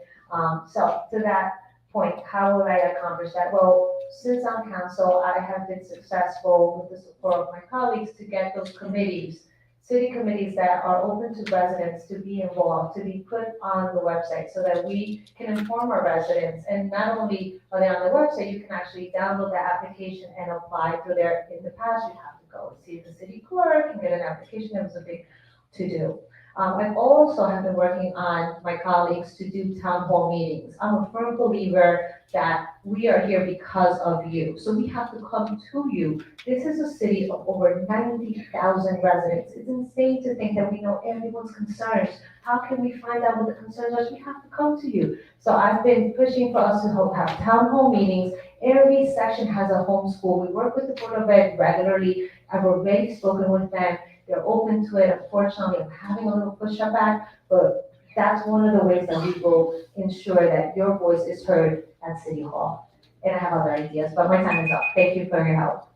So to that point, how will I accomplish that? Well, since I'm council, I have been successful with the support of my colleagues to get those committees city committees that are open to residents to be involved, to be put on the website so that we can inform our residents. And not only are they on the website, you can actually download the application and apply through there. In the past, you have to go see the city clerk and get an application. It was a big to-do. I've also have been working on my colleagues to do town hall meetings. I'm a firm believer that we are here because of you. So we have to come to you. This is a city of over 90,000 residents. It's insane to think that we know everyone's concerns. How can we find out what the concerns are? We have to come to you. So I've been pushing for us to have town hall meetings. Every section has a homeschool. We work with the Board of Ed regularly. I've already spoken with them. They're open to it. Unfortunately, I'm having a little push-up back, but that's one of the ways that we will ensure that your voice is heard at City Hall. And I have other ideas, but my time is up. Thank you for your help,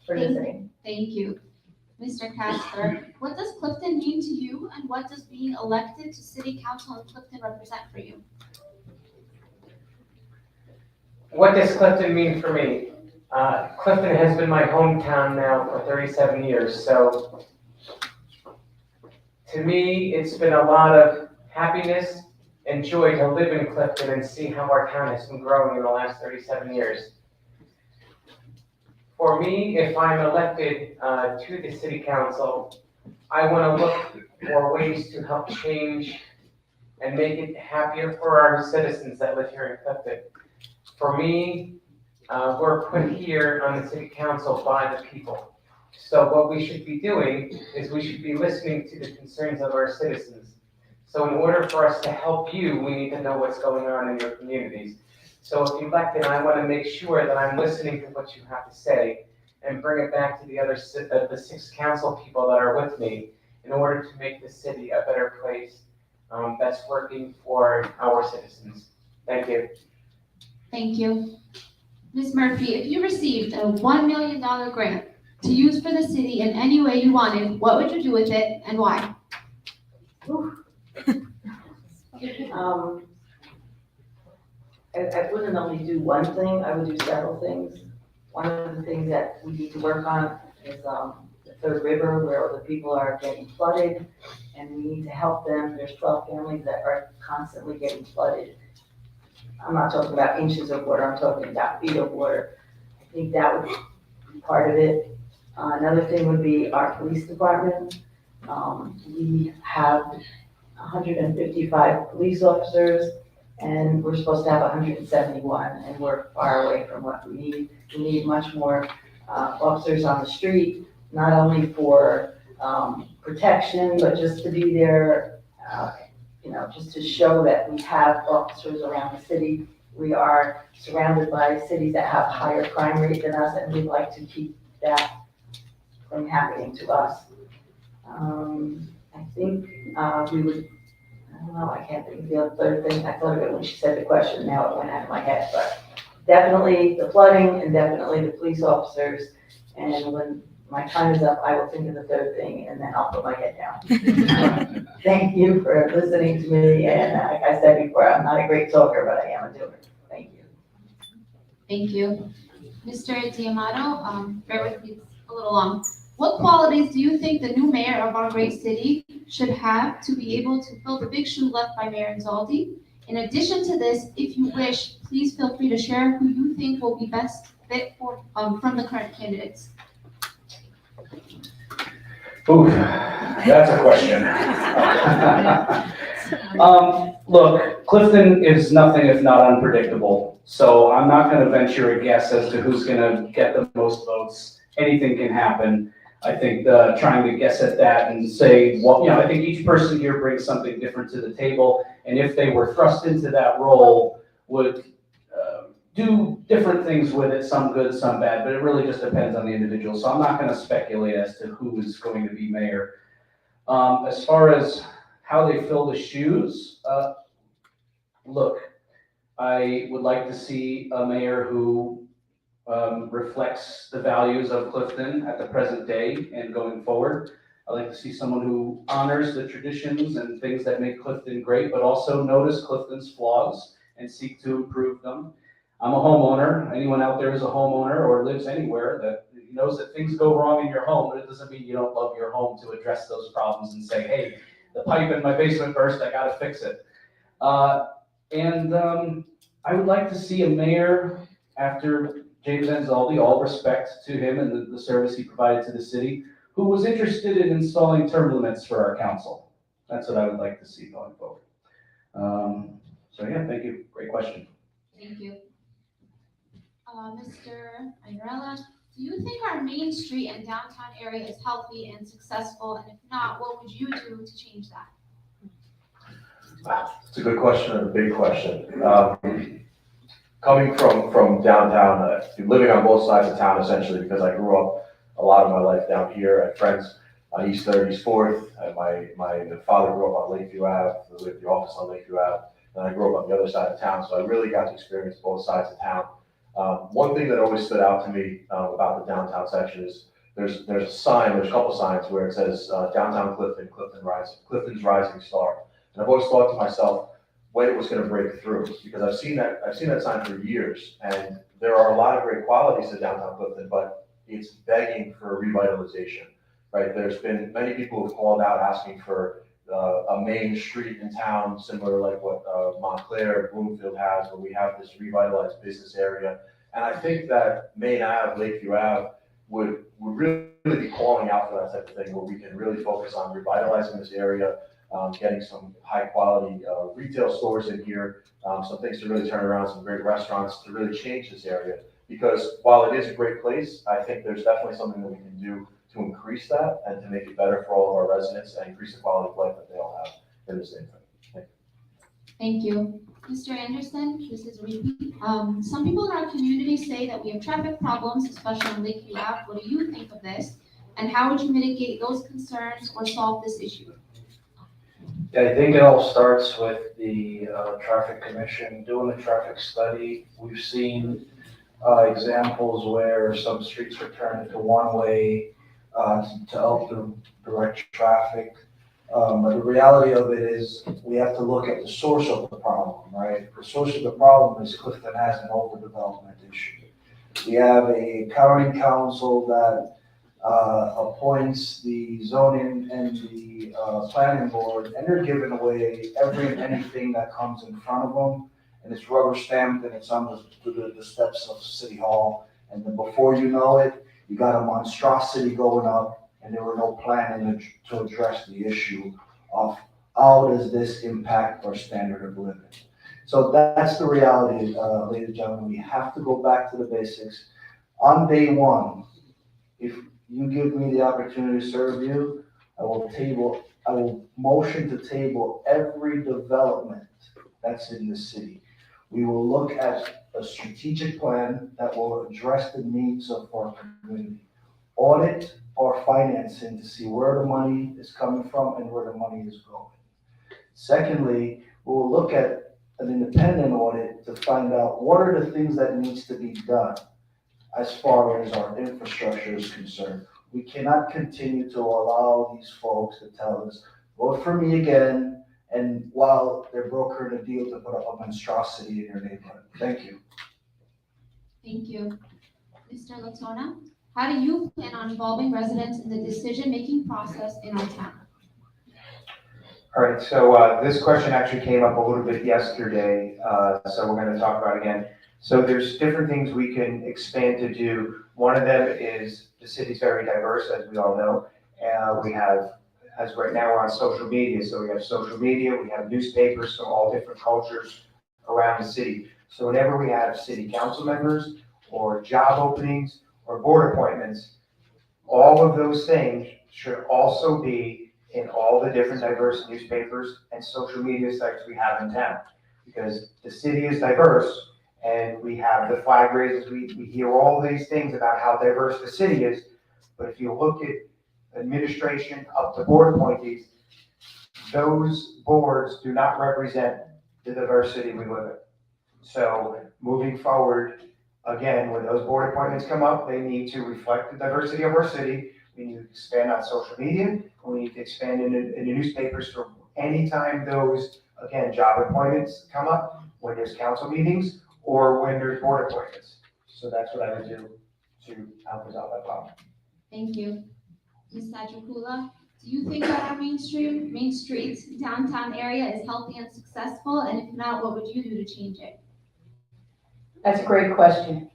for listening. Thank you. Mr. Casper, what does Clifton mean to you, and what does being elected to City Council in Clifton represent for you? What does Clifton mean for me? Clifton has been my hometown now for 37 years, so to me, it's been a lot of happiness and joy to live in Clifton and see how our town has been growing in the last 37 years. For me, if I'm elected to the City Council, I want to look for ways to help change and make it happier for our citizens that live here in Clifton. For me, we're put here on the City Council by the people. So what we should be doing is we should be listening to the concerns of our citizens. So in order for us to help you, we need to know what's going on in your communities. So if elected, I want to make sure that I'm listening to what you have to say and bring it back to the other the 6 council people that are with me in order to make the city a better place that's working for our citizens. Thank you. Thank you. Ms. Murphy, if you received a $1 million grant to use for the city in any way you wanted, what would you do with it and why? I wouldn't only do one thing, I would do several things. One of the things that we need to work on is the Third River, where the people are getting flooded, and we need to help them. There's 12 families that are constantly getting flooded. I'm not talking about inches of water, I'm talking about feet of water. I think that would be part of it. Another thing would be our police department. We have 155 police officers, and we're supposed to have 171, and we're far away from what we need. We need much more officers on the street, not only for protection, but just to be there, just to show that we have officers around the city. We are surrounded by cities that have higher crime rate than us, and we'd like to keep that from happening to us. I think we would, I don't know, I can't think of the third thing. I thought of it when she said the question, now it went out of my head, but definitely the flooding and definitely the police officers. And when my time is up, I will think of the third thing and then I'll put my head down. Thank you for listening to me. And like I said before, I'm not a great talker, but I am a doer. Thank you. Thank you. Mr. D'Amato, bear with me, it's a little long. What qualities do you think the new mayor of our great city should have to be able to fill the big shoe left by Mayor Inzaldi? In addition to this, if you wish, please feel free to share who you think will be best fit for from the current candidates. Ooh, that's a question. Look, Clifton is nothing if not unpredictable. So I'm not going to venture a guess as to who's going to get the most votes. Anything can happen. I think trying to guess at that and say, well, I think each person here brings something different to the table. And if they were thrust into that role, would do different things with it, some good, some bad, but it really just depends on the individual. So I'm not going to speculate as to who is going to be mayor. As far as how they fill the shoes, look, I would like to see a mayor who reflects the values of Clifton at the present day and going forward. I'd like to see someone who honors the traditions and things that make Clifton great, but also notice Clifton's flaws and seek to improve them. I'm a homeowner. Anyone out there is a homeowner or lives anywhere that He knows that things go wrong in your home, but it doesn't mean you don't love your home to address those problems and say, hey, the pipe in my basement burst, I gotta fix it. I would like to see a mayor after James Anzaldi, all respect to him and the service he provided to the city, who was interested in installing term limits for our council. That's what I would like to see going forward. So yeah, thank you. Great question. Thank you. Mr. Iarella, do you think our main street and downtown area is healthy and successful? And if not, what would you do to change that? It's a good question and a big question. Coming from downtown, living on both sides of town essentially, because I grew up a lot of my life down here. I had friends on East 3rd, East 4th. My father grew up on Lakeview Ave, we had the office on Lakeview Ave, and I grew up on the other side of town, so I really got to experience both sides of town. One thing that always stood out to me about the downtown section is there's a sign, there's a couple signs where it says downtown Clifton, Clifton's Rising Star. And I've always thought to myself when it was going to break through, because I've seen that sign for years, and there are a lot of great qualities to downtown Clifton, but it's begging for revitalization, right? There's been many people who've called out asking for a main street in town, similar like what Montclair, Bloomfield has, where we have this revitalized business area. And I think that Main Ave, Lakeview Ave would really be calling out for that type of thing, where we can really focus on revitalizing this area, getting some high quality retail stores in here, some things to really turn around, some great restaurants to really change this area. Because while it is a great place, I think there's definitely something that we can do to increase that and to make it better for all of our residents and increase the quality of life that they all have in the same thing. Thank you. Mr. Anderson, this is a repeat. Some people in our community say that we have traffic problems, especially on Lakeview Ave. What do you think of this? And how would you mitigate those concerns or solve this issue? Yeah, I think it all starts with the traffic commission doing the traffic study. We've seen examples where some streets are turned into one-way to help direct traffic. But the reality of it is we have to look at the source of the problem, right? The source of the problem is Clifton has an overdevelopment issue. We have a county council that appoints the zoning and the planning board, and they're giving away every and anything that comes in front of them, and it's rubber stamped and it's on the steps of City Hall, and then before you know it, you got a monstrosity going up, and there were no planning to address the issue of how does this impact our standard of living. So that's the reality, ladies and gentlemen. We have to go back to the basics. On day one, if you give me the opportunity to serve you, I will motion to table every development that's in the city. We will look at a strategic plan that will address the needs of our community. Audit our financing to see where the money is coming from and where the money is going. Secondly, we'll look at an independent audit to find out what are the things that needs to be done as far as our infrastructure is concerned. We cannot continue to allow these folks to tell us, vote for me again, and while they're brokering a deal to put up a monstrosity in your neighborhood. Thank you. Thank you. Mr. Latona, how do you plan on involving residents in the decision-making process in our town? All right, so this question actually came up a little bit yesterday, so we're going to talk about it again. So there's different things we can expand to do. One of them is the city's very diverse, as we all know. We have, as right now we're on social media, so we have social media, we have newspapers from all different cultures around the city. So whenever we have city council members or job openings or board appointments, all of those things should also be in all the different diverse newspapers and social media sites we have in town. Because the city is diverse, and we have the flag raises, we hear all these things about how diverse the city is, but if you look at administration up to board appointees, those boards do not represent the diversity we live in. So moving forward, again, when those board appointments come up, they need to reflect the diversity of our city. We need to expand on social media, and we need to expand in the newspapers for any time those, again, job appointments come up, when there's council meetings, or when there's board appointments. So that's what I would do to help resolve that problem. Thank you. Ms. Sadrapula, do you think that our Main Street downtown area is healthy and successful? And if not, what would you do to change it? That's a great question.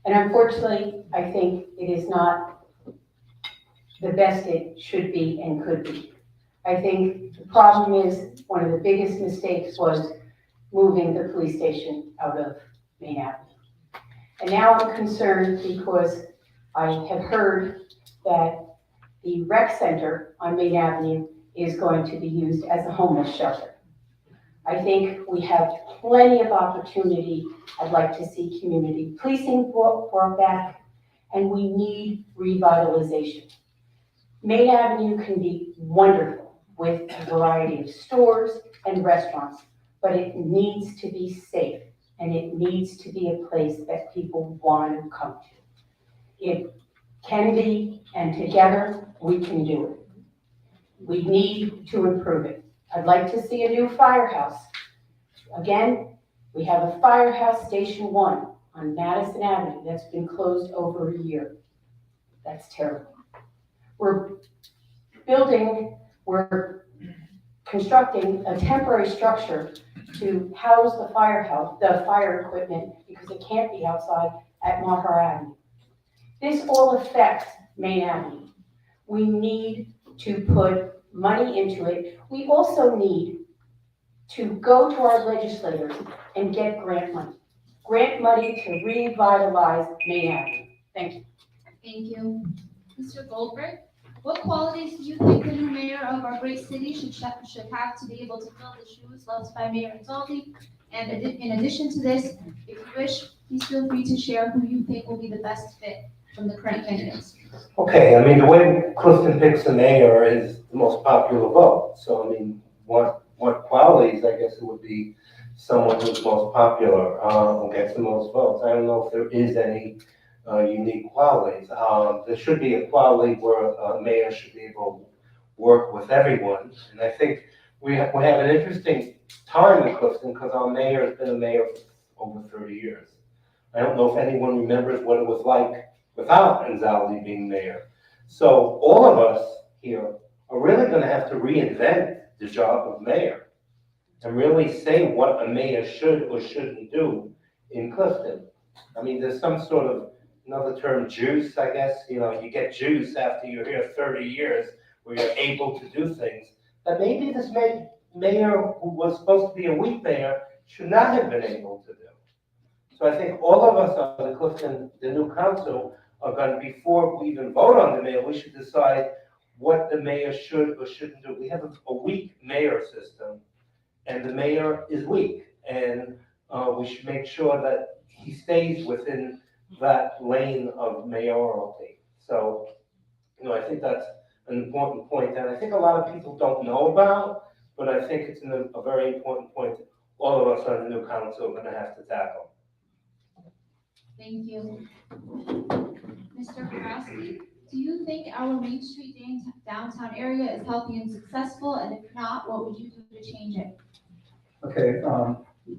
And unfortunately, I think it is not the best it should be and could be. I think the problem is one of the biggest mistakes was moving the police station out of Main Avenue. And now I'm concerned because I have heard that the rec center on Main Avenue is going to be used as a homeless shelter. I think we have plenty of opportunity. I'd like to see community policing brought back, and we need revitalization. Main Avenue can be wonderful with a variety of stores and restaurants, but it needs to be safe, and it needs to be a place that people want to come to. It can be, and together we can do it. We need to improve it. I'd like to see a new firehouse. Again, we have a firehouse, Station 1 on Madison Avenue, that's been closed over a year. That's terrible. We're constructing a temporary structure to house the firehouse, the fire equipment, because it can't be outside at Maher Avenue. This all affects Main Avenue. We need to put money into it. We also need to go to our legislators and get grant money. Grant money to revitalize Main Avenue. Thank you. Thank you. Mr. Goldberg, what qualities do you think the new mayor of our great city should have to be able to fill the shoes left by Mayor Rizaldi? And in addition to this, if you wish, please feel free to share who you think will be the best fit from the current candidates. Okay, I mean, the way Clifton picks the mayor is the most popular vote. So, I mean, what qualities, I guess it would be someone who's most popular, who gets the most votes. I don't know if there is any unique qualities. There should be a quality where a mayor should be able to work with everyone. And I think we have an interesting time in Clifton because our mayor has been a mayor for over 30 years. I don't know if anyone remembers what it was like without Rizaldi being mayor. So all of us here are really going to have to reinvent the job of mayor and really say what a mayor should or shouldn't do in Clifton. I mean, there's some sort of another term, juice, I guess. You know, you get juice after you're here 30 years where you're able to do things that maybe this mayor who was supposed to be a weak mayor should not have been able to do. So I think all of us on the Clifton, the new council, are going to, before we even vote on the mayor, we should decide what the mayor should or shouldn't do. We have a weak mayor system, and the mayor is weak, and we should make sure that he stays within that lane of mayoralty. So, you know, I think that's an important point, and I think a lot of people don't know about, but I think it's a very important point that all of us on the new council are going to have to tackle. Thank you. Mr. Borowski, do you think our Main Street downtown area is healthy and successful? And if not, what would you do to change it? Okay,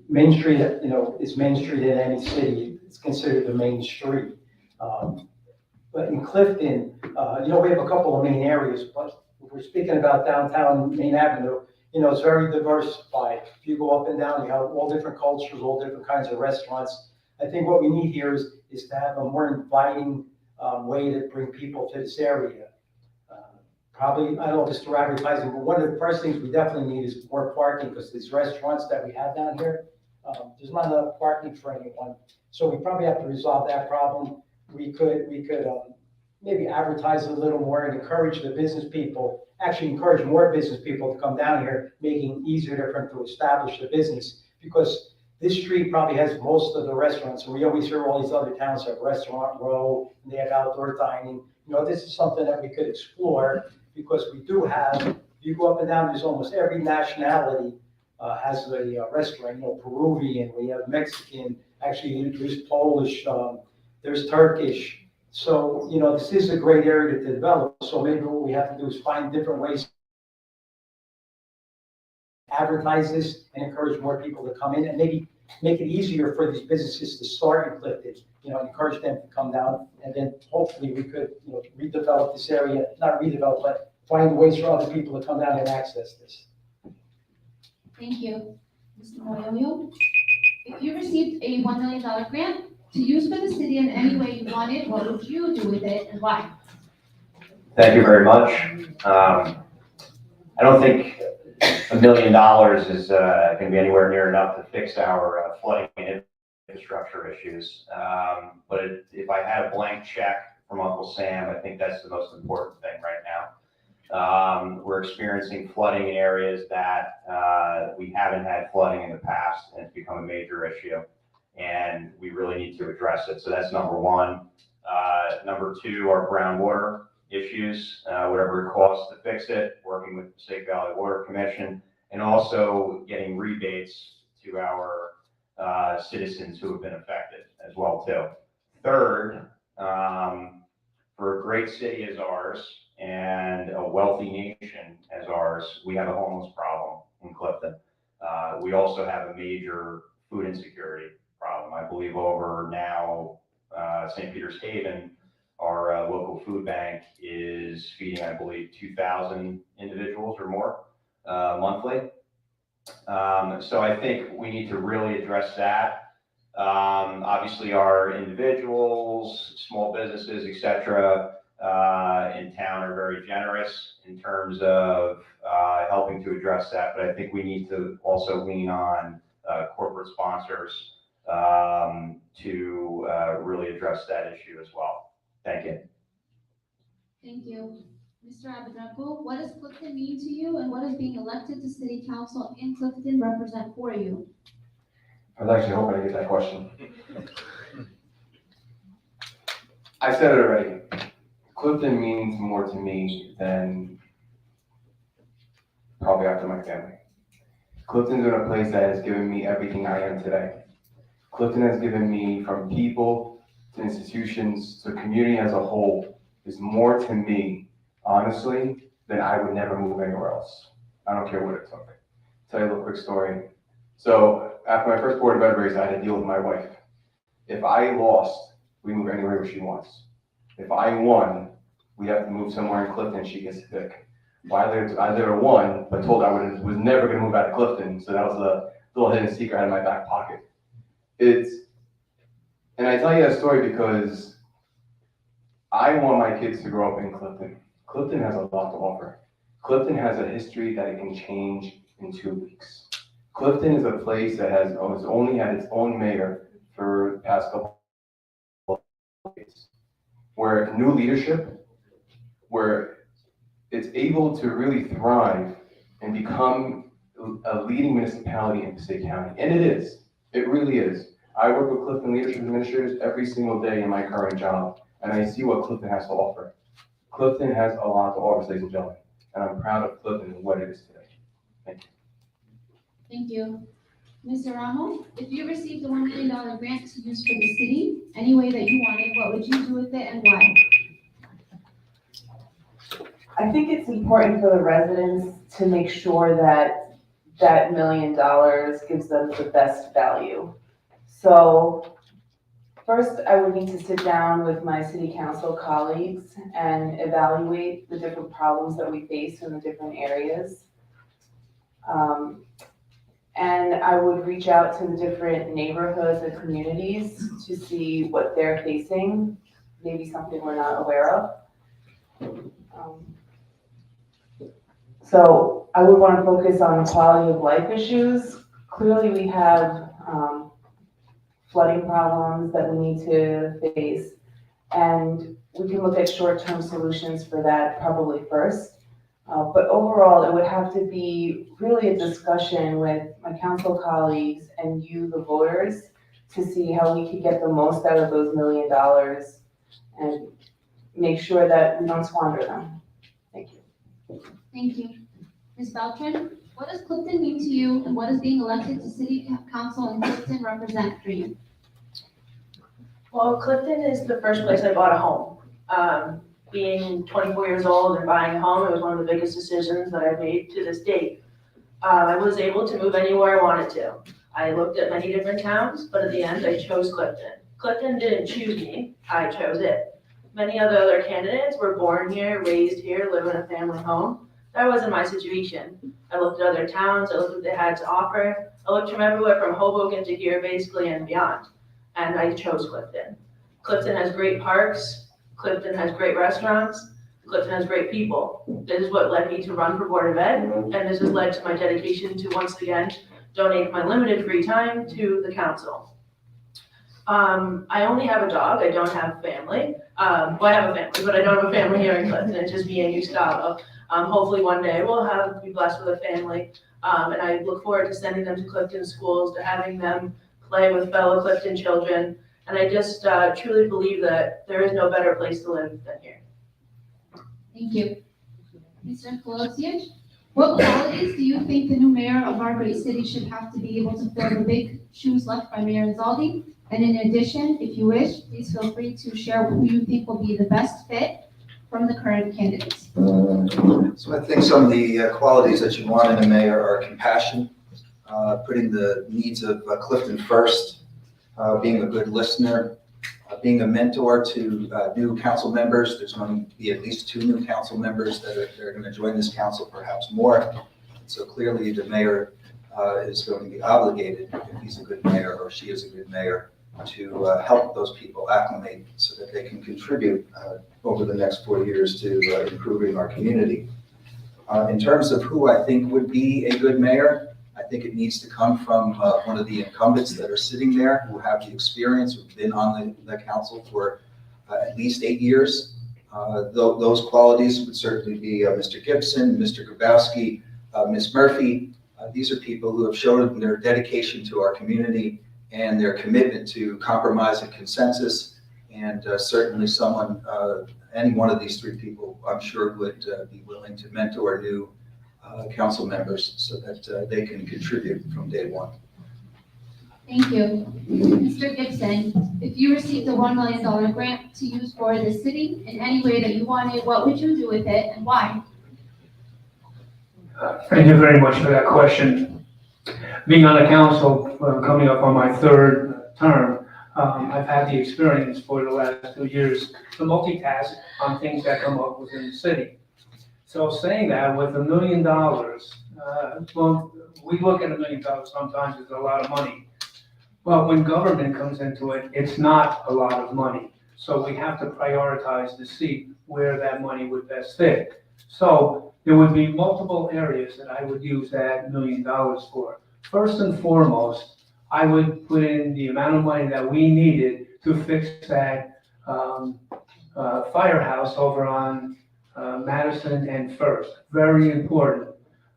Main Street, you know, is Main Street in any city, it's considered the main street. But in Clifton, you know, we have a couple of main areas, but if we're speaking about downtown Main Avenue, you know, it's very diversified. If you go up and down, you have all different cultures, all different kinds of restaurants. I think what we need here is to have a more inviting way to bring people to this area. Probably, I don't know if it's through advertising, but one of the first things we definitely need is more parking, because these restaurants that we have down here, there's not enough parking for anyone. So we probably have to resolve that problem. We could maybe advertise a little more and encourage the business people, actually encourage more business people to come down here, making it easier for them to establish the business. Because this street probably has most of the restaurants. And we always hear all these other towns have Restaurant Row, and they have outdoor dining. You know, this is something that we could explore, because we do have, you go up and down, there's almost every nationality has a restaurant. You know, Peruvian, we have Mexican, actually there's Polish, there's Turkish. So, you know, this is a great area to develop. So maybe what we have to do is find different ways to advertise this and encourage more people to come in, and maybe make it easier for these businesses to start in Clifton, encourage them to come down, and then hopefully we could, redevelop this area, not redevelop, but find ways for other people to come down and access this. Thank you. Mr. Moyoyo, if you received a $1 million grant to use for the city in any way you wanted, what would you do with it and why? Thank you very much. I don't think $1 million is going to be anywhere near enough to fix our flooding and infrastructure issues. But if I had a blank check from Uncle Sam, I think that's the most important thing right now. We're experiencing flooding in areas that we haven't had flooding in the past, and it's become a major issue. And we really need to address it. So that's number one. Number two, our groundwater issues, whatever it costs to fix it, working with the State Valley Water Commission, and also getting rebates to our citizens who have been affected as well too. Third, for a great city as ours and a wealthy nation as ours, we have a homeless problem in Clifton. We also have a major food insecurity problem. I believe over now, St. Peter's Haven, our local food bank is feeding, I believe, 2,000 individuals or more monthly. So I think we need to really address that. Obviously, our individuals, small businesses, etc., in town are very generous in terms of helping to address that. But I think we need to also lean on corporate sponsors to really address that issue as well. Thank you. Thank you. Mr. Abednego, what does Clifton mean to you, and what does being elected to City Council in Clifton represent for you? I was actually hoping to get that question. I said it already. Clifton means more to me than probably after my family. Clifton's been a place that has given me everything I am today. Clifton has given me, from people to institutions to community as a whole, is more to me, honestly, than I would never move anywhere else. I don't care what it took. Tell you a little quick story. So after my first board of ed race, I had to deal with my wife. If I lost, we move anywhere where she wants. If I won, we have to move somewhere in Clifton, she gets to pick. Well, I lived one, but told I was never gonna move out of Clifton, so that was a little hidden secret I had in my back pocket. And I tell you that story because I want my kids to grow up in Clifton. Clifton has a lot to offer. Clifton has a history that it can change in 2 weeks. Clifton is a place that has only had its own mayor for the past couple of days, where new leadership, where it's able to really thrive and become a leading municipality in Passaic County. And it is. It really is. I work with Clifton leadership administrators every single day in my current job, and I see what Clifton has to offer. Clifton has a lot to offer, ladies and gentlemen, and I'm proud of Clifton and what it is today. Thank you. Thank you. Mr. Ramos, if you received a $1 million grant to use for the city, any way that you wanted, what would you do with it and why? I think it's important for the residents to make sure that that $1 million gives them the best value. So first, I would need to sit down with my city council colleagues and evaluate the different problems that we face in the different areas. And I would reach out to the different neighborhoods and communities to see what they're facing, maybe something we're not aware of. So I would want to focus on quality of life issues. Clearly, we have flooding problems that we need to face, and we can look at short-term solutions for that probably first. But overall, it would have to be really a discussion with my council colleagues and you, the voters, to see how we could get the most out of those $1 million and make sure that we don't squander them. Thank you. Thank you. Ms. Beltran, what does Clifton mean to you, and what does being elected to City Council in Clifton represent for you? Well, Clifton is the first place I bought a home. Being 24 years old and buying a home, it was one of the biggest decisions that I made to this date. I was able to move anywhere I wanted to. I looked at many different towns, but at the end, I chose Clifton. Clifton didn't choose me, I chose it. Many of the other candidates were born here, raised here, live in a family home. That wasn't my situation. I looked at other towns, I looked at what they had to offer. I looked from everywhere from Hoboken to here, basically, and beyond. And I chose Clifton. Clifton has great parks, Clifton has great restaurants, Clifton has great people. This is what led me to run for Board of Ed, and this has led to my dedication to, once again, donate my limited free time to the council. I only have a dog, I don't have a family. Well, I have a family, but I don't have a family here in Clifton, it's just me and Gustavo. Hopefully one day we'll be blessed with a family. And I look forward to sending them to Clifton schools, to having them play with fellow Clifton children. And I just truly believe that there is no better place to live than here. Thank you. Mr. Kolosic, what qualities do you think the new mayor of our great city should have to be able to fill the big shoes left by Mayor Inzaldi? And in addition, if you wish, please feel free to share who you think will be the best fit from the current candidates. So I think some of the qualities that you want in a mayor are compassion, putting the needs of Clifton first, being a good listener, being a mentor to new council members. There's going to be at least 2 new council members that are going to join this council, perhaps more. So clearly the mayor is going to be obligated, if he's a good mayor or she is a good mayor, to help those people acclimate so that they can contribute over the next 4 years to improving our community. In terms of who I think would be a good mayor, I think it needs to come from one of the incumbents that are sitting there who have the experience, who've been on the council for at least 8 years. Those qualities would certainly be Mr. Gibson, Mr. Grabowski, Ms. Murphy. These are people who have shown their dedication to our community and their commitment to compromise and consensus. And certainly someone, any one of these 3 people, I'm sure would be willing to mentor new council members so that they can contribute from day one. Thank you. Mr. Gibson, if you received a $1 million grant to use for the city in any way that you wanted, what would you do with it and why? Thank you very much for that question. Being on the council, coming up on my 3rd term, I've had the experience for the last 2 years to multitask on things that come up within the city. So saying that, with $1 million, well, we look at $1 million sometimes as a lot of money. But when government comes into it, it's not a lot of money. So we have to prioritize to see where that money would best fit. So there would be multiple areas that I would use that $1 million for. First and foremost, I would put in the amount of money that we needed to fix that firehouse over on Madison and First. Very important.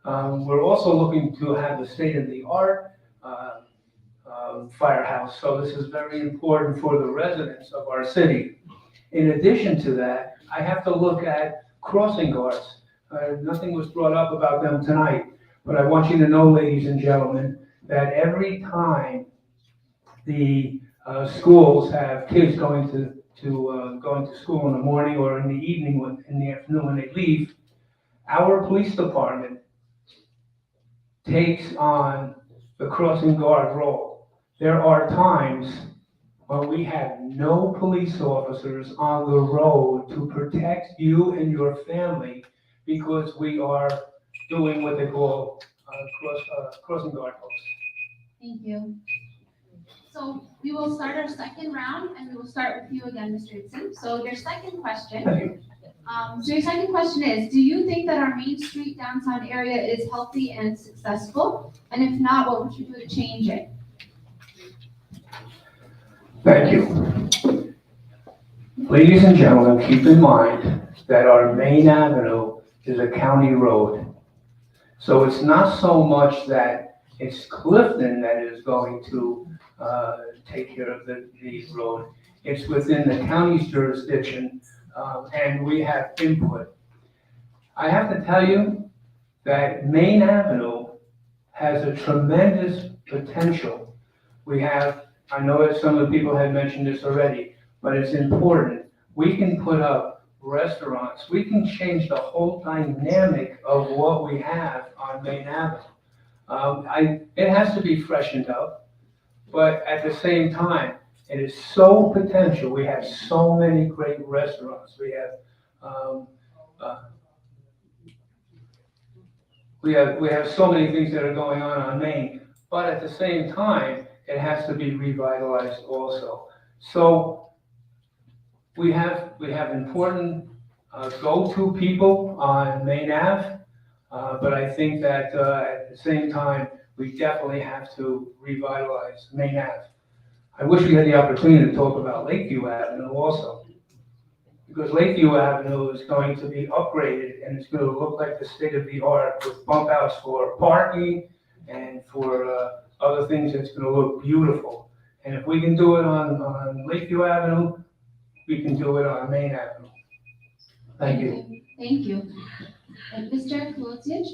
We're also looking to have a state-of-the-art firehouse, so this is very important for the residents of our city. In addition to that, I have to look at crossing guards. Nothing was brought up about them tonight, but I want you to know, ladies and gentlemen, that every time the schools have kids going to school in the morning or in the evening, in the afternoon when they leave, our police department takes on the crossing guard role. There are times when we have no police officers on the road to protect you and your family because we are doing what they call crossing guard posts. Thank you. So we will start our second round, and we will start with you again, Mr. Gibson. So your second question. Your second question is, do you think that our Main Street downtown area is healthy and successful? And if not, what would you do to change it? Thank you. Ladies and gentlemen, keep in mind that our Main Avenue is a county road. So it's not so much that it's Clifton that is going to take care of the road. It's within the county's jurisdiction, and we have input. I have to tell you that Main Avenue has a tremendous potential. We have, I know that some of the people had mentioned this already, but it's important. We can put up restaurants. We can change the whole dynamic of what we have on Main Avenue. It has to be freshened up, but at the same time, it is so potential. We have so many great restaurants. We have so many things that are going on Main, but at the same time, it has to be revitalized also. So we have important go-to people on Main Ave, but I think that at the same time, we definitely have to revitalize Main Ave. I wish we had the opportunity to talk about Lakeview Avenue also, because Lakeview Avenue is going to be upgraded and it's going to look like the state of the art with bump outs for parking and for other things. It's going to look beautiful. And if we can do it on Lakeview Avenue, we can do it on Main Avenue. Thank you. Thank you. Mr. Kulicic,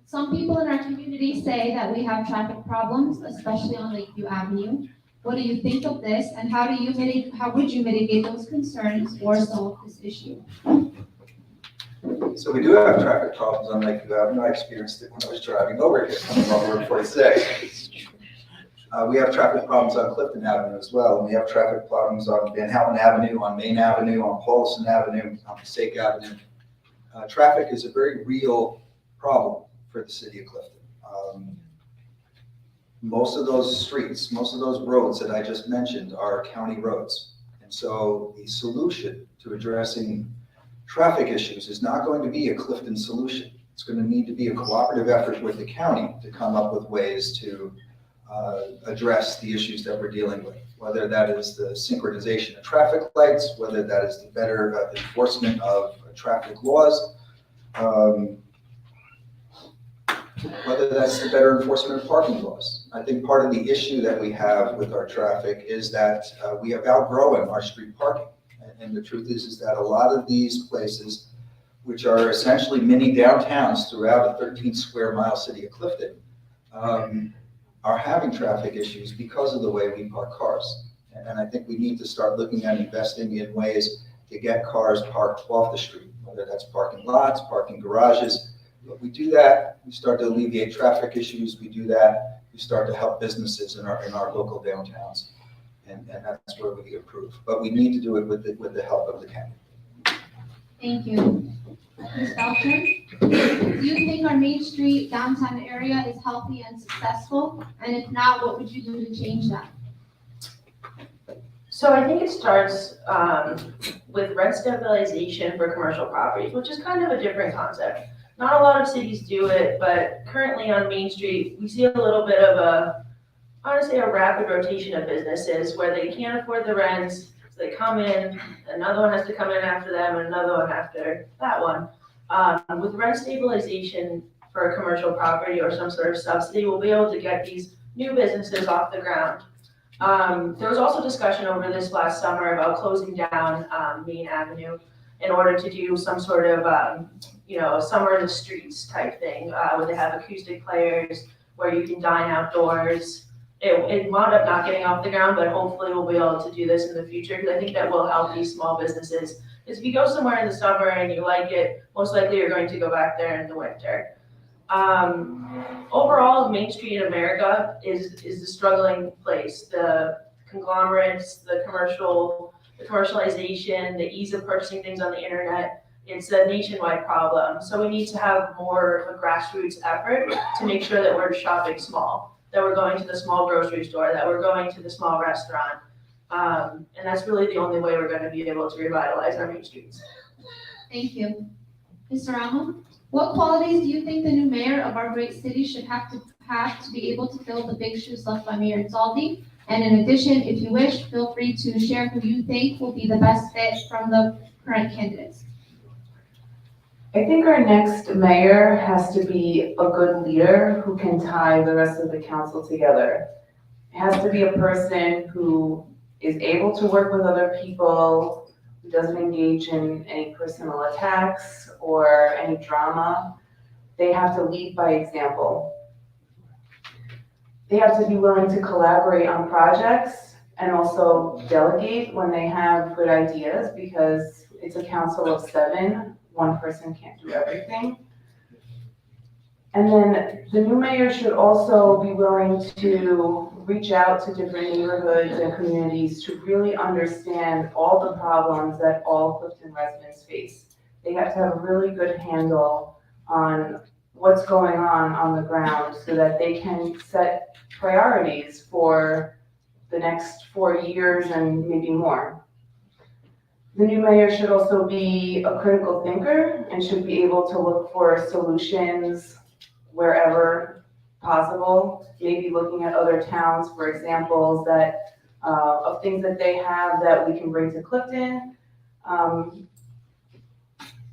some people in our community say that we have traffic problems, especially on Lakeview Avenue. What do you think of this, and how would you mitigate those concerns or solve this issue? So we do have traffic problems on Lakeview Avenue. I experienced it when I was driving over here, coming on Route 46. We have traffic problems on Clifton Avenue as well, and we have traffic problems on Van Houten Avenue, on Main Avenue, on Paulson Avenue, on Passaic Avenue. Traffic is a very real problem for the city of Clifton. Most of those streets, most of those roads that I just mentioned are county roads. And so the solution to addressing traffic issues is not going to be a Clifton solution. It's going to need to be a cooperative effort with the county to come up with ways to address the issues that we're dealing with, whether that is the synchronization of traffic lights, whether that is the better enforcement of traffic laws, whether that's the better enforcement of parking laws. I think part of the issue that we have with our traffic is that we have outgrown our street parking. And the truth is that a lot of these places, which are essentially mini downtowns throughout a 13 square mile city of Clifton, are having traffic issues because of the way we park cars. And I think we need to start looking at investing in ways to get cars parked off the street, whether that's parking lots, parking garages. If we do that, we start to alleviate traffic issues. We do that, we start to help businesses in our local downtowns. And that's where we improve. But we need to do it with the help of the county. Thank you. Ms. Belcher, do you think our Main Street downtown area is healthy and successful? And if not, what would you do to change that? So I think it starts with rent stabilization for commercial properties, which is kind of a different concept. Not a lot of cities do it, but currently on Main Street, we see a little bit of honestly, a rapid rotation of businesses where they can't afford the rents. So they come in, another one has to come in after them, and another one after that one. With rent stabilization for a commercial property or some sort of subsidy, we'll be able to get these new businesses off the ground. There was also discussion over this last summer about closing down Main Avenue in order to do some sort of, summer in the streets type thing, where they have acoustic players, where you can dine outdoors. It wound up not getting off the ground, but hopefully we'll be able to do this in the future, because I think that will help these small businesses. Because if you go somewhere in the summer and you like it, most likely you're going to go back there in the winter. Overall, Main Street in America is a struggling place. The conglomerates, the commercialization, the ease of purchasing things on the internet, it's a nationwide problem. So we need to have more of a grassroots effort to make sure that we're shopping small, that we're going to the small grocery store, that we're going to the small restaurant. And that's really the only way we're going to be able to revitalize our main streets. Thank you. Mr. Ramos, what qualities do you think the new mayor of our great city should have to be able to fill the big shoes left by Mayor Zaldi? And in addition, if you wish, feel free to share who you think will be the best fit from the current candidates. I think our next mayor has to be a good leader who can tie the rest of the council together. It has to be a person who is able to work with other people, who doesn't engage in any personal attacks or any drama. They have to lead by example. They have to be willing to collaborate on projects and also delegate when they have good ideas, because it's a council of 7. One person can't do everything. And then the new mayor should also be willing to reach out to different neighborhoods and communities to really understand all the problems that all Clifton residents face. They have to have a really good handle on what's going on the ground so that they can set priorities for the next 4 years and maybe more. The new mayor should also be a critical thinker and should be able to look for solutions wherever possible, maybe looking at other towns for examples that, of things that they have that we can bring to Clifton.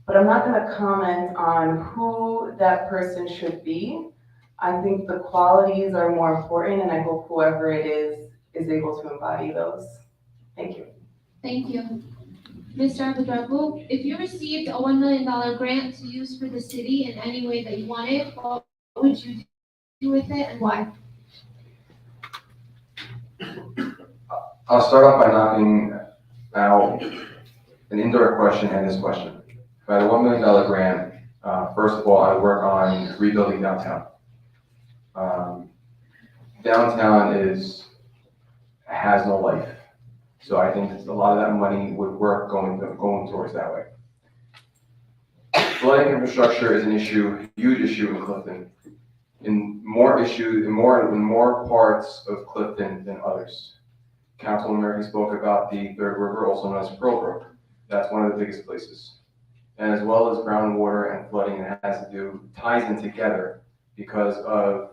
But I'm not gonna comment on who that person should be. I think the qualities are more important, and I hope whoever it is able to embody those. Thank you. Thank you. Mr. Abudrabu, if you received a $1 million grant to use for the city in any way that you wanted, what would you do with it and why? I'll start off by knocking out an indirect question and this question. If I had a $1 million grant, first of all, I would work on rebuilding downtown. Downtown has no life. So I think a lot of that money would work going towards that way. Flooding infrastructure is an issue, huge issue in Clifton. In more parts of Clifton than others. Councilman Murphy spoke about the Third River, also known as Pearl Brook. That's one of the biggest places. And as well as groundwater and flooding, it ties in together because of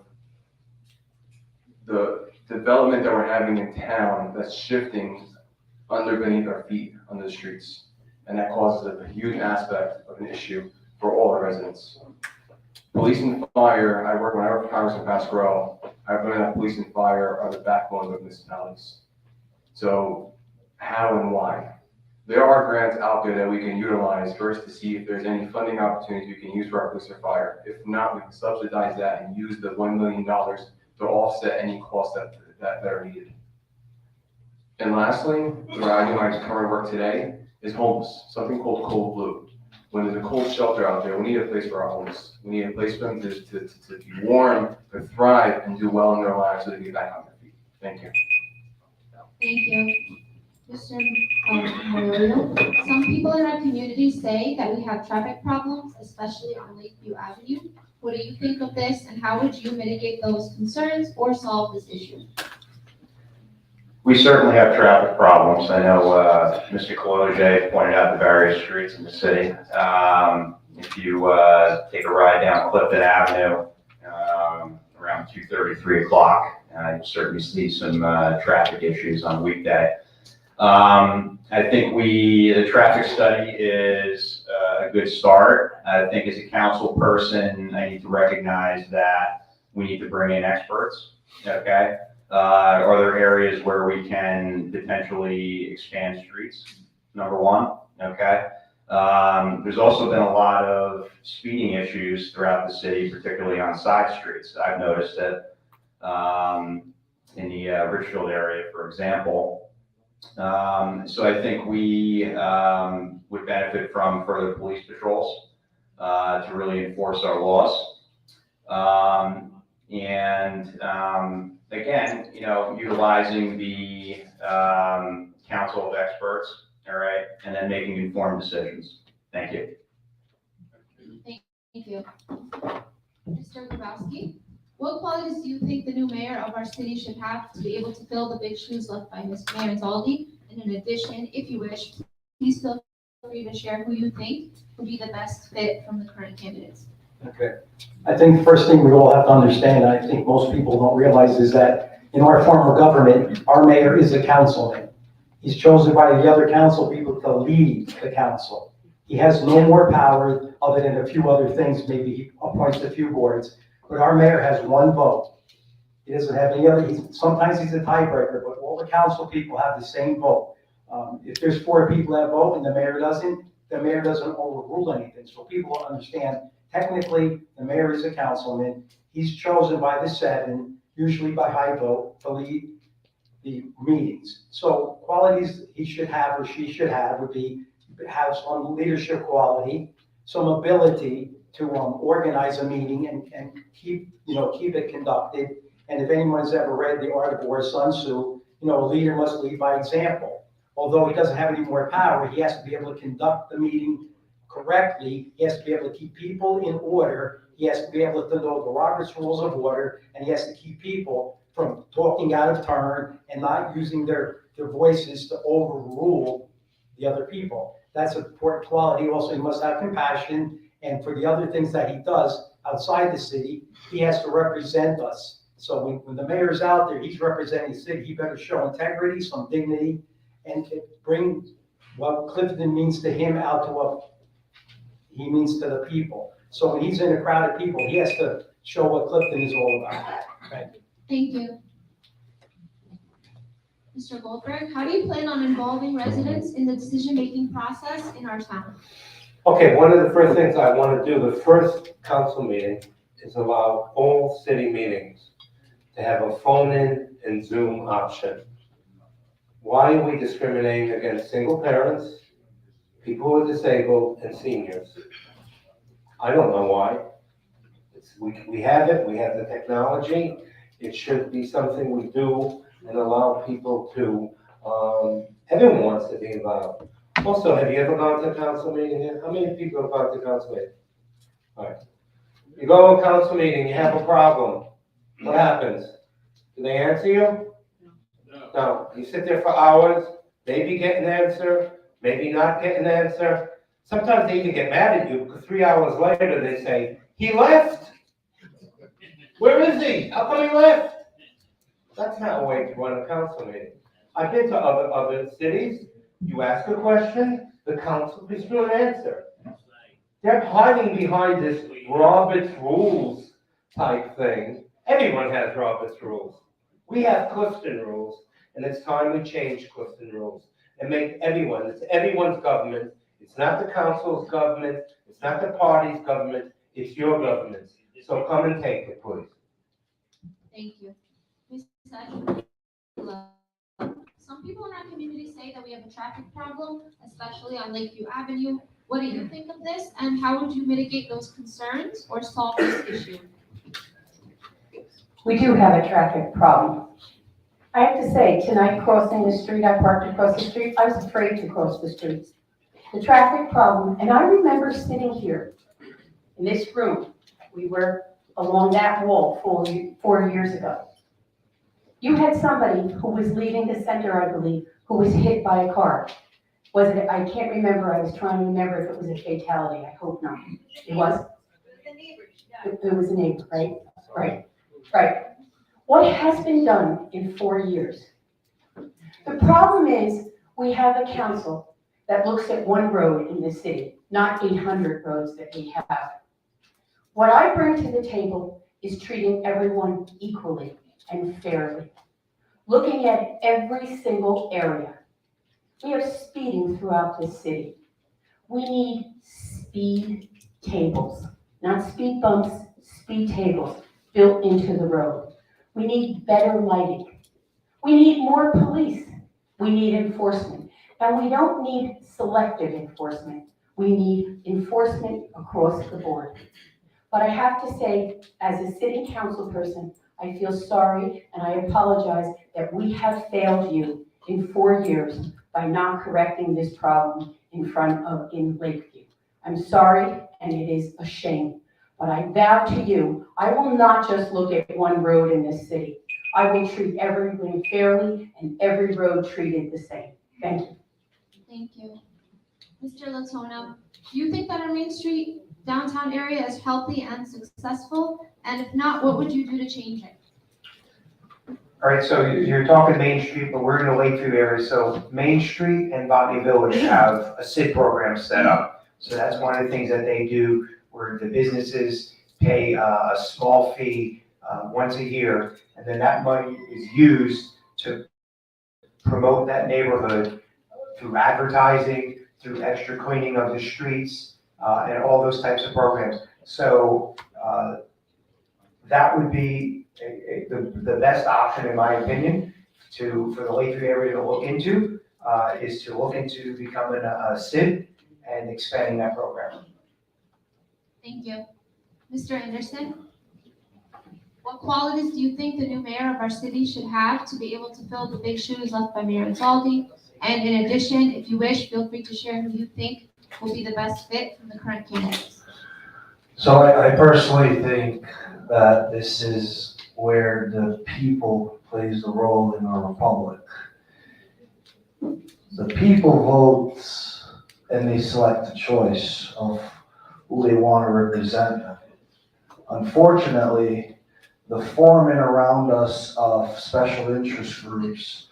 the development that we're having in town that's shifting beneath our feet under the streets. And that causes a huge aspect of an issue for all our residents. Police and fire, when I worked for Congressman Pasquarello, I've learned that police and fire are the backbone of municipalities. So how and why? There are grants out there that we can utilize first to see if there's any funding opportunities we can use for our police or fire. If not, we can subsidize that and use the $1 million to offset any costs that are needed. And lastly, where I do my current work today is homeless, something called Cold Blue. When there's a cold shelter out there, we need a place for our homeless. We need a place for them to be warm, to thrive, and do well in their lives so they can get back on their feet. Thank you. Thank you. Mr. Moroyo, some people in our community say that we have traffic problems, especially on Lakeview Avenue. What do you think of this, and how would you mitigate those concerns or solve this issue? We certainly have traffic problems. I know Mr. Cologe pointed out the various streets in the city. If you take a ride down Clifton Avenue around 2:30, 3 o'clock, you certainly see some traffic issues on a weekday. I think the traffic study is a good start. I think as a council person, I need to recognize that we need to bring in experts, okay? Are there areas where we can potentially expand streets? Number one, okay? There's also been a lot of speeding issues throughout the city, particularly on side streets. I've noticed it in the Richfield area, for example. So I think we would benefit from further police patrols to really enforce our laws. Again, utilizing the council of experts, all right, and then making informed decisions. Thank you. Thank you. Mr. Grabowski, what qualities do you think the new mayor of our city should have to be able to fill the big shoes left by Mr. Mayor Zaldi? And in addition, if you wish, please feel free to share who you think would be the best fit from the current candidates. Okay. I think the first thing we all have to understand, I think most people don't realize, is that in our form of government, our mayor is a councilman. He's chosen by the other council people to lead the council. He has no more power other than a few other things. Maybe he appoints a few boards, but our mayor has one vote. He doesn't have any other, sometimes he's a tiebreaker, but all the council people have the same vote. If there's 4 people that vote and the mayor doesn't overrule anything. So people don't understand, technically, the mayor is a councilman. He's chosen by the 7, usually by high vote, to lead the meetings. So qualities he should have or she should have would be have some leadership quality, some ability, organize a meeting and keep it conducted. And if anyone's ever read the art of war, Sun Tzu, a leader must lead by example. Although he doesn't have any more power, he has to be able to conduct the meeting correctly. He has to be able to keep people in order. He has to be able to know the Robert's Rules of Order, and he has to keep people from talking out of turn and not using their voices to overrule the other people. That's an important quality. Also, he must have compassion, and for the other things that he does outside the city, he has to represent us. So when the mayor's out there, he's representing the city. He better show integrity, some dignity, and bring what Clifton means to him out to what he means to the people. So when he's in a crowd of people, he has to show what Clifton is all about. Thank you. Thank you. Mr. Goldberg, how do you plan on involving residents in the decision-making process in our town? Okay, one of the first things I want to do, the first council meeting, is allow all city meetings to have a phone-in and Zoom option. Why are we discriminating against single parents, people who are disabled, and seniors? I don't know why. We have it, we have the technology. It should be something we do and allow people to, everyone wants to be involved. Also, have you ever gone to a council meeting here? How many people have gone to a council meeting? All right. You go to a council meeting, you have a problem. What happens? Do they answer you? No. You sit there for hours, maybe get an answer, maybe not get an answer. Sometimes they even get mad at you because 3 hours later they say, he left. Where is he? How come he left? That's not a way to run a council meeting. I've been to other cities. You ask a question, the council gives you an answer. They're hiding behind this Robert's Rules type thing. Everyone has Robert's Rules. We have Clifton Rules, and it's time we change Clifton Rules and make it's everyone's government. It's not the council's government. It's not the party's government. It's your government. So come and take it, please. Thank you. Ms. Some people in our community say that we have a traffic problem, especially on Lakeview Avenue. What do you think of this, and how would you mitigate those concerns or solve this issue? We do have a traffic problem. I have to say, tonight crossing the street, I parked across the street, I was afraid to cross the streets. The traffic problem, and I remember sitting here in this room, we were along that wall 4 years ago. You had somebody who was leaving the center, I believe, who was hit by a car. Was it, I can't remember, I was trying to remember if it was a fatality, I hope not. It was? It was a neighbor, right? Right. What has been done in 4 years? The problem is, we have a council that looks at one road in the city, not 800 roads that we have. What I bring to the table is treating everyone equally and fairly, looking at every single area. We have speeding throughout the city. We need speed tables, not speed bumps, speed tables built into the road. We need better lighting. We need more police. We need enforcement. And we don't need selective enforcement. We need enforcement across the board. But I have to say, as a city council person, I feel sorry and I apologize that we have failed you in 4 years by not correcting this problem in Lakeview. I'm sorry, and it is a shame. But I vow to you, I will not just look at one road in this city. I will treat everyone fairly and every road treated the same. Thank you. Thank you. Mr. Latona, do you think that our Main Street downtown area is healthy and successful? And if not, what would you do to change it? All right, so you're talking Main Street, but we're in the Lakeview area. So Main Street and Botany Village have a SID program set up. So that's one of the things that they do, where the businesses pay a small fee once a year, and then that money is used to promote that neighborhood through advertising, through extra cleaning of the streets, and all those types of programs. So that would be the best option, in my opinion, for the Lakeview area to look into, is to look into becoming a SID and expanding that program. Thank you. Mr. Anderson? What qualities do you think the new mayor of our city should have to be able to fill the big shoes left by Mayor Ansaldi? And in addition, if you wish, feel free to share who you think will be the best fit from the current candidates. So I personally think that this is where the people plays the role in our republic. The people vote and they select a choice of who they want to represent them. Unfortunately, the forming around us of special interest groups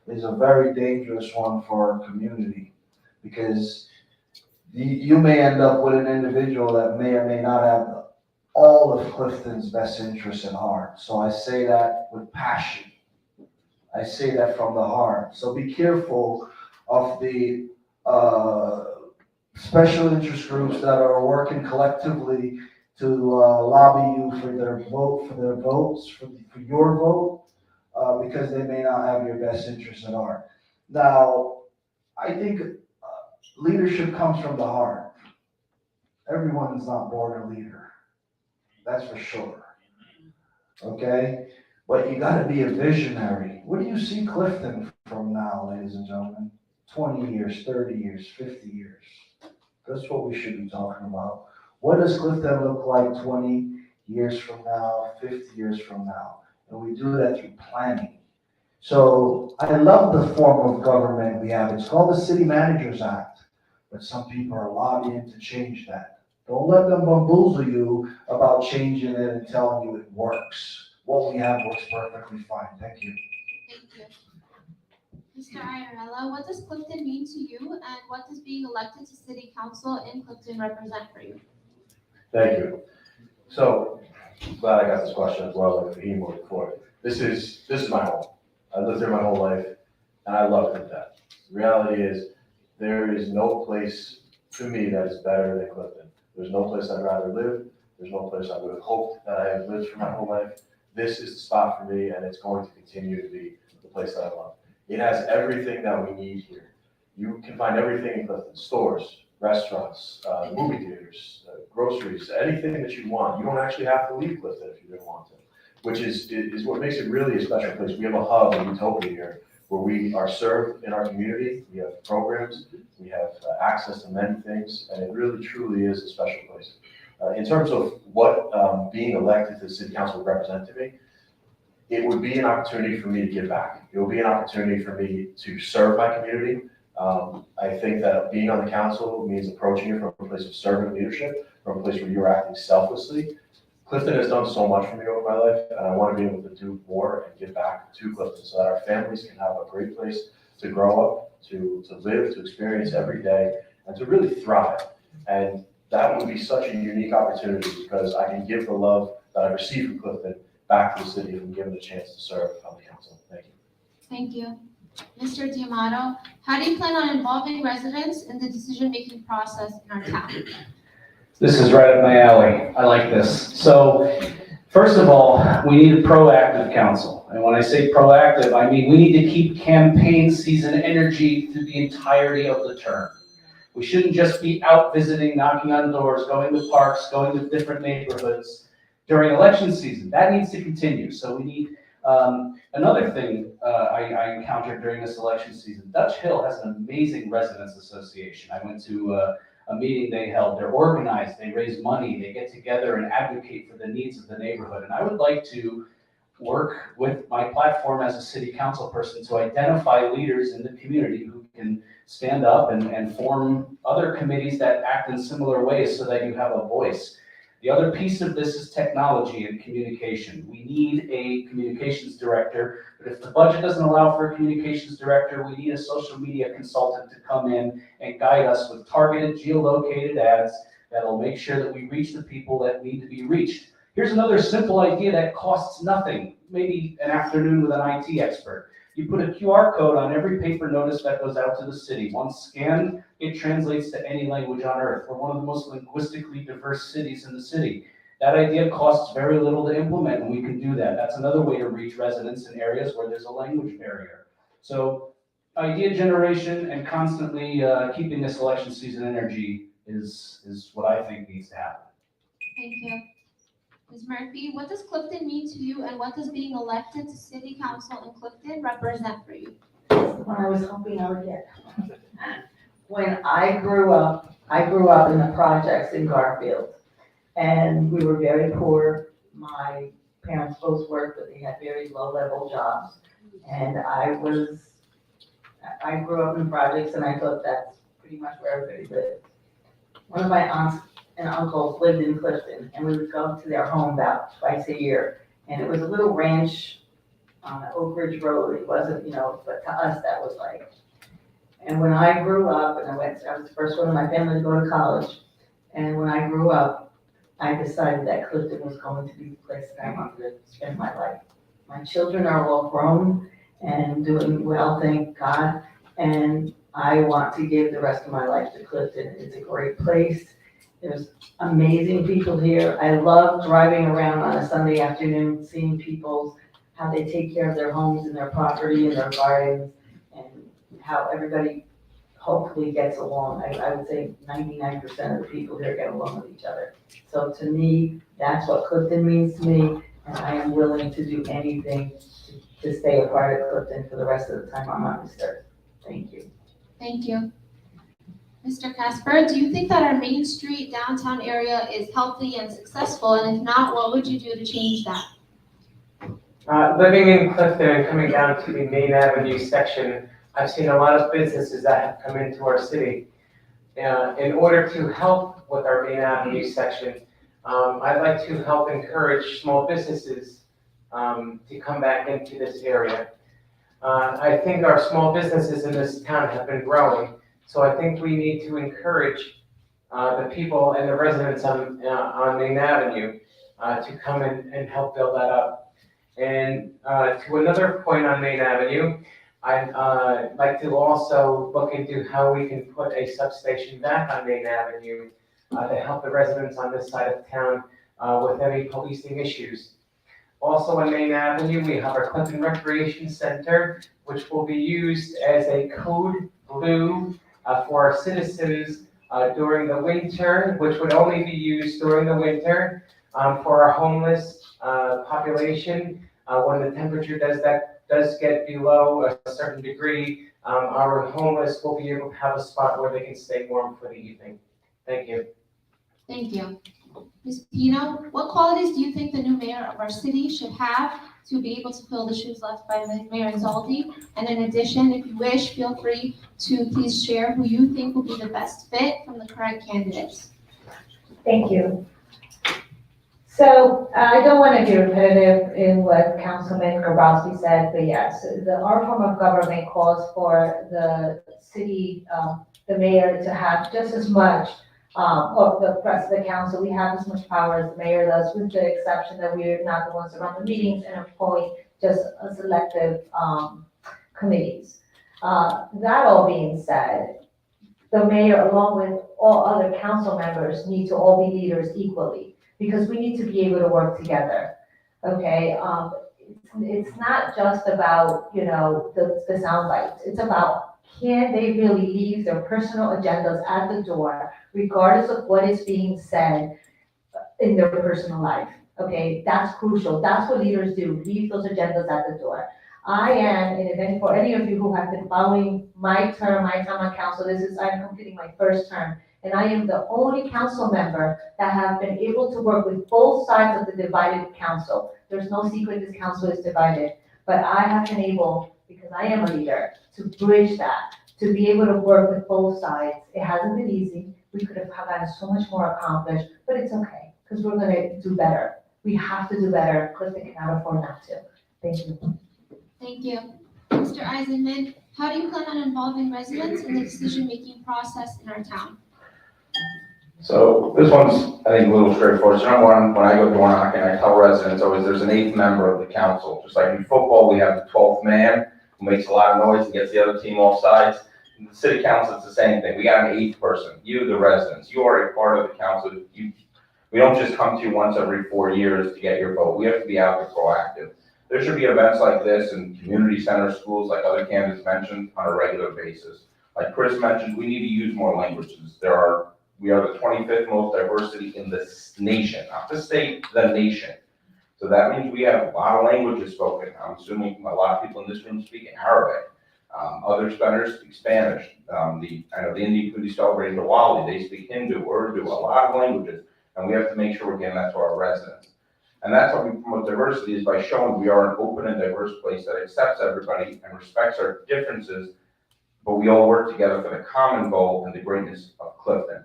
is a very dangerous one for our community, because you may end up with an individual that may or may not have all of Clifton's best interests at heart. So I say that with passion. I say that from the heart. So be careful of the special interest groups that are working collectively to lobby you for their votes, for your vote, because they may not have your best interests at heart. Now, I think leadership comes from the heart. Everyone is not born a leader. That's for sure. Okay? But you gotta be a visionary. Where do you see Clifton from now, ladies and gentlemen? 20 years, 30 years, 50 years. That's what we should be talking about. What does Clifton look like 20 years from now, 50 years from now? And we do that through planning. So I love the form of government we have. It's called the City Managers Act, but some people are lobbying to change that. Don't let them bamboozle you about changing it and telling you it works. What we have works perfectly fine. Thank you. Thank you. Mr. Iarella, what does Clifton mean to you, and what does being elected to City Council in Clifton represent for you? Thank you. So, glad I got this question as well, like Fahim was before. This is my home. I lived there my whole life, and I love it that. The reality is, there is no place to me that is better than Clifton. There's no place I'd rather live. There's no place I would have hoped that I have lived for my whole life. This is the spot for me, and it's going to continue to be the place that I love. It has everything that we need here. You can find everything in Clifton: stores, restaurants, movie theaters, groceries, anything that you want. You don't actually have to leave Clifton if you didn't want to, which is what makes it really a special place. We have a hub of utopia here where we are served in our community. We have programs, we have access to many things, and it really truly is a special place. In terms of what being elected to the City Council would represent to me, it would be an opportunity for me to give back. It will be an opportunity for me to serve my community. I think that being on the council means approaching it from a place of servant leadership, from a place where you're acting selflessly. Clifton has done so much for me over my life, and I want to be able to do more and give back to Clifton so that our families can have a great place to grow up, to live, to experience every day, and to really thrive. And that would be such a unique opportunity because I can give the love that I receive from Clifton back to the city and give them the chance to serve on the council. Thank you. Thank you. Mr. D'Amato, how do you plan on involving residents in the decision-making process in our town? This is right up my alley. I like this. So, first of all, we need a proactive council. And when I say proactive, I mean we need to keep campaign season energy through the entirety of the term. We shouldn't just be out visiting, knocking on doors, going to parks, going to different neighborhoods during election season. That needs to continue. So we need another thing I encountered during this election season. Dutch Hill has an amazing residents association. I went to a meeting they held. They're organized, they raise money, they get together and advocate for the needs of the neighborhood. And I would like to work with my platform as a city council person to identify leaders in the community who can stand up and form other committees that act in similar ways so that you have a voice. The other piece of this is technology and communication. We need a communications director, but if the budget doesn't allow for a communications director, we need a social media consultant to come in and guide us with targeted, geolocated ads that'll make sure that we reach the people that need to be reached. Here's another simple idea that costs nothing, maybe an afternoon with an IT expert. You put a QR code on every paper notice that goes out to the city. Once scanned, it translates to any language on earth. We're one of the most linguistically diverse cities in the city. That idea costs very little to implement, and we can do that. That's another way to reach residents in areas where there's a language barrier. So idea generation and constantly keeping this election season energy is what I think needs to happen. Thank you. Ms. Murphy, what does Clifton mean to you and what does being elected to City Council in Clifton represent for you? What I was hoping I would get. When I grew up in the projects in Garfield, and we were very poor. My parents both worked, but they had very low-level jobs. And I grew up in projects, and I thought that's pretty much where everybody lived. One of my aunts and uncles lived in Clifton, and we would go to their home about twice a year. And it was a little ranch on Oak Ridge Road. It wasn't, but to us, that was like. And when I grew up, and I was the first one in my family to go to college. And when I grew up, I decided that Clifton was going to be the place that I wanted to spend my life. My children are all grown and doing well, thank God. And I want to give the rest of my life to Clifton. It's a great place. There's amazing people here. I love driving around on a Sunday afternoon, seeing people, how they take care of their homes and their property and their gardens, and how everybody hopefully gets along. I would say 99% of the people here get along with each other. So to me, that's what Clifton means to me, and I am willing to do anything to stay a part of Clifton for the rest of the time I'm on this earth. Thank you. Thank you. Mr. Casper, do you think that our Main Street downtown area is healthy and successful? And if not, what would you do to change that? Living in Clifton and coming down to the Main Avenue section, I've seen a lot of businesses that have come into our city. In order to help with our Main Avenue section, I'd like to help encourage small businesses to come back into this area. I think our small businesses in this town have been growing, so I think we need to encourage the people and the residents on Main Avenue to come in and help build that up. And to another point on Main Avenue, I'd like to also look into how we can put a substation back on Main Avenue to help the residents on this side of town with any policing issues. Also on Main Avenue, we have our Clifton Recreation Center, which will be used as a code blue for our citizens during the winter, which would only be used during the winter for our homeless population. When the temperature does get below a certain degree, our homeless will be able to have a spot where they can stay warm for the evening. Thank you. Thank you. Ms. Pino, what qualities do you think the new mayor of our city should have to be able to fill the shoes left by Mayor Zaldi? And in addition, if you wish, feel free to please share who you think will be the best fit from the current candidates. Thank you. So I don't want to be repetitive in what Councilman Grabowski said, but yes, our form of government calls for the city, the mayor to have just as much, or the rest of the council, we have as much power as the mayor does, with the exception that we're not the ones that run the meetings and appoint just a selective committees. That all being said, the mayor, along with all other council members, need to all be leaders equally, because we need to be able to work together, okay? It's not just about, the sound bites. It's about, can they really leave their personal agendas at the door, regardless of what is being said in their personal life, okay? That's crucial. That's what leaders do, leave those agendas at the door. I am, and then for any of you who have been following my time on council, I'm completing my first term, and I am the only council member that have been able to work with both sides of the divided council. There's no secret this council is divided, but I have been able, because I am a leader, to bridge that, to be able to work with both sides. It hasn't been easy. We could have gotten so much more accomplished, but it's okay, because we're gonna do better. We have to do better. Clifton cannot afford not to. Thank you. Thank you. Mr. Eisenman, how do you plan on involving residents in the decision-making process in our town? So this one's, I think, a little straightforward. So number one, when I go door knocking, I tell residents always there's an 8th member of the council. Just like in football, we have the 12th man who makes a lot of noise and gets the other team off sides. In the city council, it's the same thing. We got an 8th person, you, the residents. You are a part of the council. We don't just come to you once every 4 years to get your vote. We have to be out there proactive. There should be events like this in community center schools, like other candidates mentioned, on a regular basis. Like Chris mentioned, we need to use more languages. There are We are the 25th most diverse city in the nation, not the state, the nation. So that means we have a lot of languages spoken. I'm assuming a lot of people in this room speak Arabic. Other speakers speak Spanish. I know the Indian community celebrating Diwali, they speak Hindu, Urdu, a lot of languages, and we have to make sure we're getting that to our residents. And that's how we promote diversity, is by showing we are an open and diverse place that accepts everybody and respects our differences, but we all work together for the common goal and the greatness of Clifton.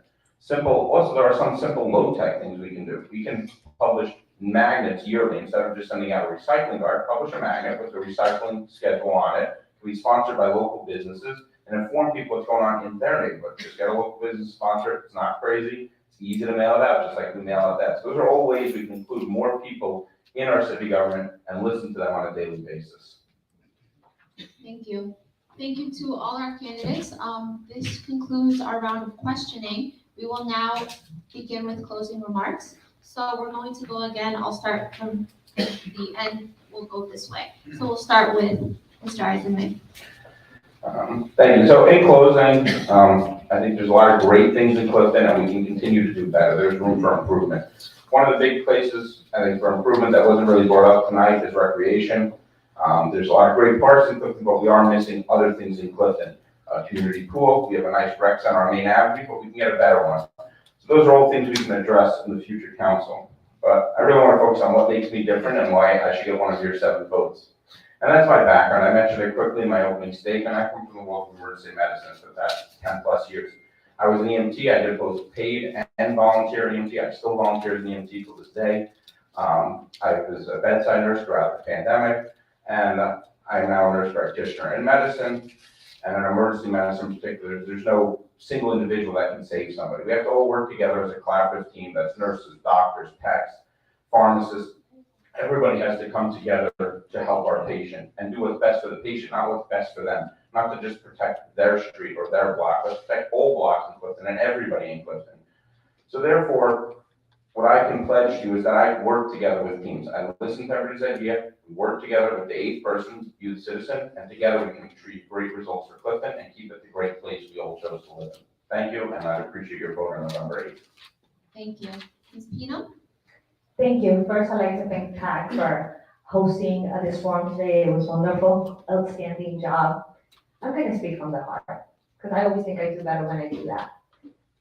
Also there are some simple low-tech things we can do. We can publish magnets yearly. Instead of just sending out a recycling card, publish a magnet with a recycling schedule on it. We sponsored by local businesses and inform people what's going on in their neighborhood. Just get a local business sponsor. It's not crazy. It's easy to mail it out, just like we mail out that. So those are all ways we can include more people in our city government and listen to them on a daily basis. Thank you. Thank you to all our candidates. This concludes our round of questioning. We will now begin with closing remarks. So we're going to go again. I'll start from the end. We'll go this way. So we'll start with Mr. Eisenman. Thank you. So in closing, I think there's a lot of great things in Clifton and we can continue to do better. There's room for improvement. One of the big places, I think, for improvement that wasn't really brought up tonight is recreation. There's a lot of great parks in Clifton, but we are missing other things in Clifton. Community pool, we have a nice rec center on Main Avenue, but we can get a better one. So those are all things we can address in the future council. But I really want to focus on what makes me different and why I should get one of your 7 votes. And that's my background. I mentioned it quickly in my opening statement. I come from the world of emergency medicine for the past 10+ years. I was an EMT. I did both paid and volunteer EMT. I still volunteer as an EMT to this day. I was a bedside nurse throughout the pandemic, and I'm now a nurse practitioner in medicine. And in emergency medicine in particular, there's no single individual that can save somebody. We have to all work together as a collaborative team. That's nurses, doctors, techs, pharmacists. Everybody has to come together to help our patient and do what's best for the patient, not what's best for them. Not to just protect their street or their block, but protect all blocks in Clifton and everybody in Clifton. So therefore, what I can pledge to you is that I work together with teams. I listen to everybody's idea. We work together with the 8th person, you the citizen, and together we can achieve great results for Clifton and keep it the great place we all chose to live in. Thank you, and I appreciate your vote on November 8th. Thank you. Ms. Pino? Thank you. First, I'd like to thank Pat for hosting this forum today. It was wonderful, outstanding job. I'm going to speak from the heart because I always think I do better when I do that.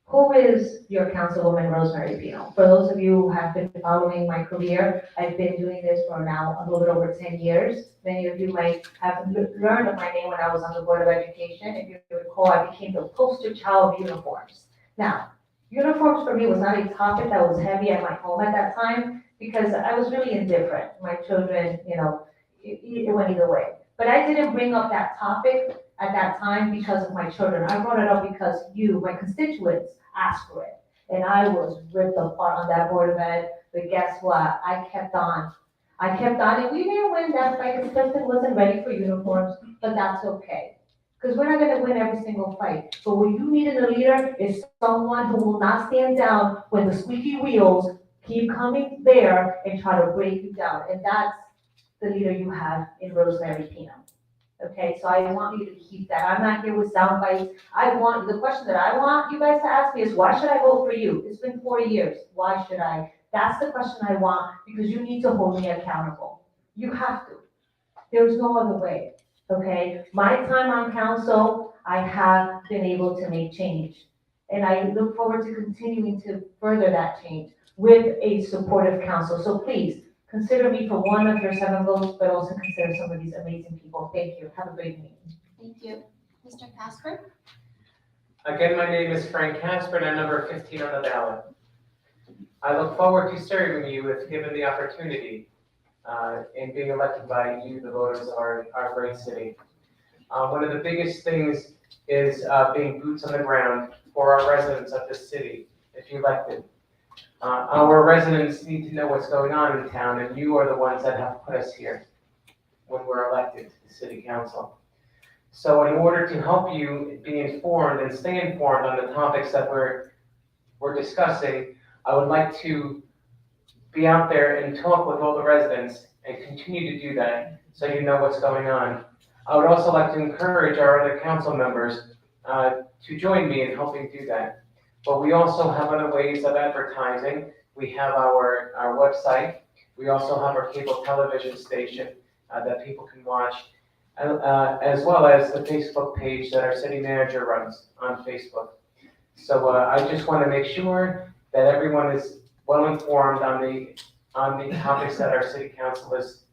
Who is your Councilwoman Rosemary Pino? For those of you who have been following my career, I've been doing this for now a little bit over 10 years. Many of you might have learned of my name when I was on the Board of Education. If you recall, I became the poster child of uniforms. Now, uniforms for me was not a topic that was heavy at my home at that time because I was really indifferent. My children, it went either way. But I didn't bring up that topic at that time because of my children. I brought it up because you, my constituents, asked for it. And I was ripped apart on that Board of Ed, but guess what? I kept on, and we didn't win that fight because Clifton wasn't ready for uniforms, but that's okay. Because we're not gonna win every single fight. But what you need in a leader is someone who will not stand down when the squeaky wheels keep coming there and try to break you down. And that's the leader you have in Rosemary Pino. Okay, so I want you to keep that. I'm not here with sound bites. The question that I want you guys to ask me is, why should I vote for you? It's been 4 years. Why should I? That's the question I want, because you need to hold me accountable. You have to. There's no other way, okay? My time on council, I have been able to make change. And I look forward to continuing to further that change with a supportive council. So please, consider me for one of your 7 votes, but also consider some of these amazing people. Thank you. Have a great meeting. Thank you. Mr. Casper? Again, my name is Frank Casper, and I'm number 15 on the ballot. I look forward to serving you if given the opportunity and being elected by you, the voters of our great city. One of the biggest things is being boots on the ground for our residents of this city, if you're elected. Our residents need to know what's going on in town, and you are the ones that have put us here when we're elected to the city council. So in order to help you be informed and stay informed on the topics that we're discussing, I would like to be out there and talk with all the residents and continue to do that so you know what's going on. I would also like to encourage our other council members to join me in helping do that. But we also have other ways of advertising. We have our website. We also have our cable television station that people can watch, as well as the Facebook page that our city manager runs on Facebook. So I just want to make sure that everyone is well informed on the topics that our city council is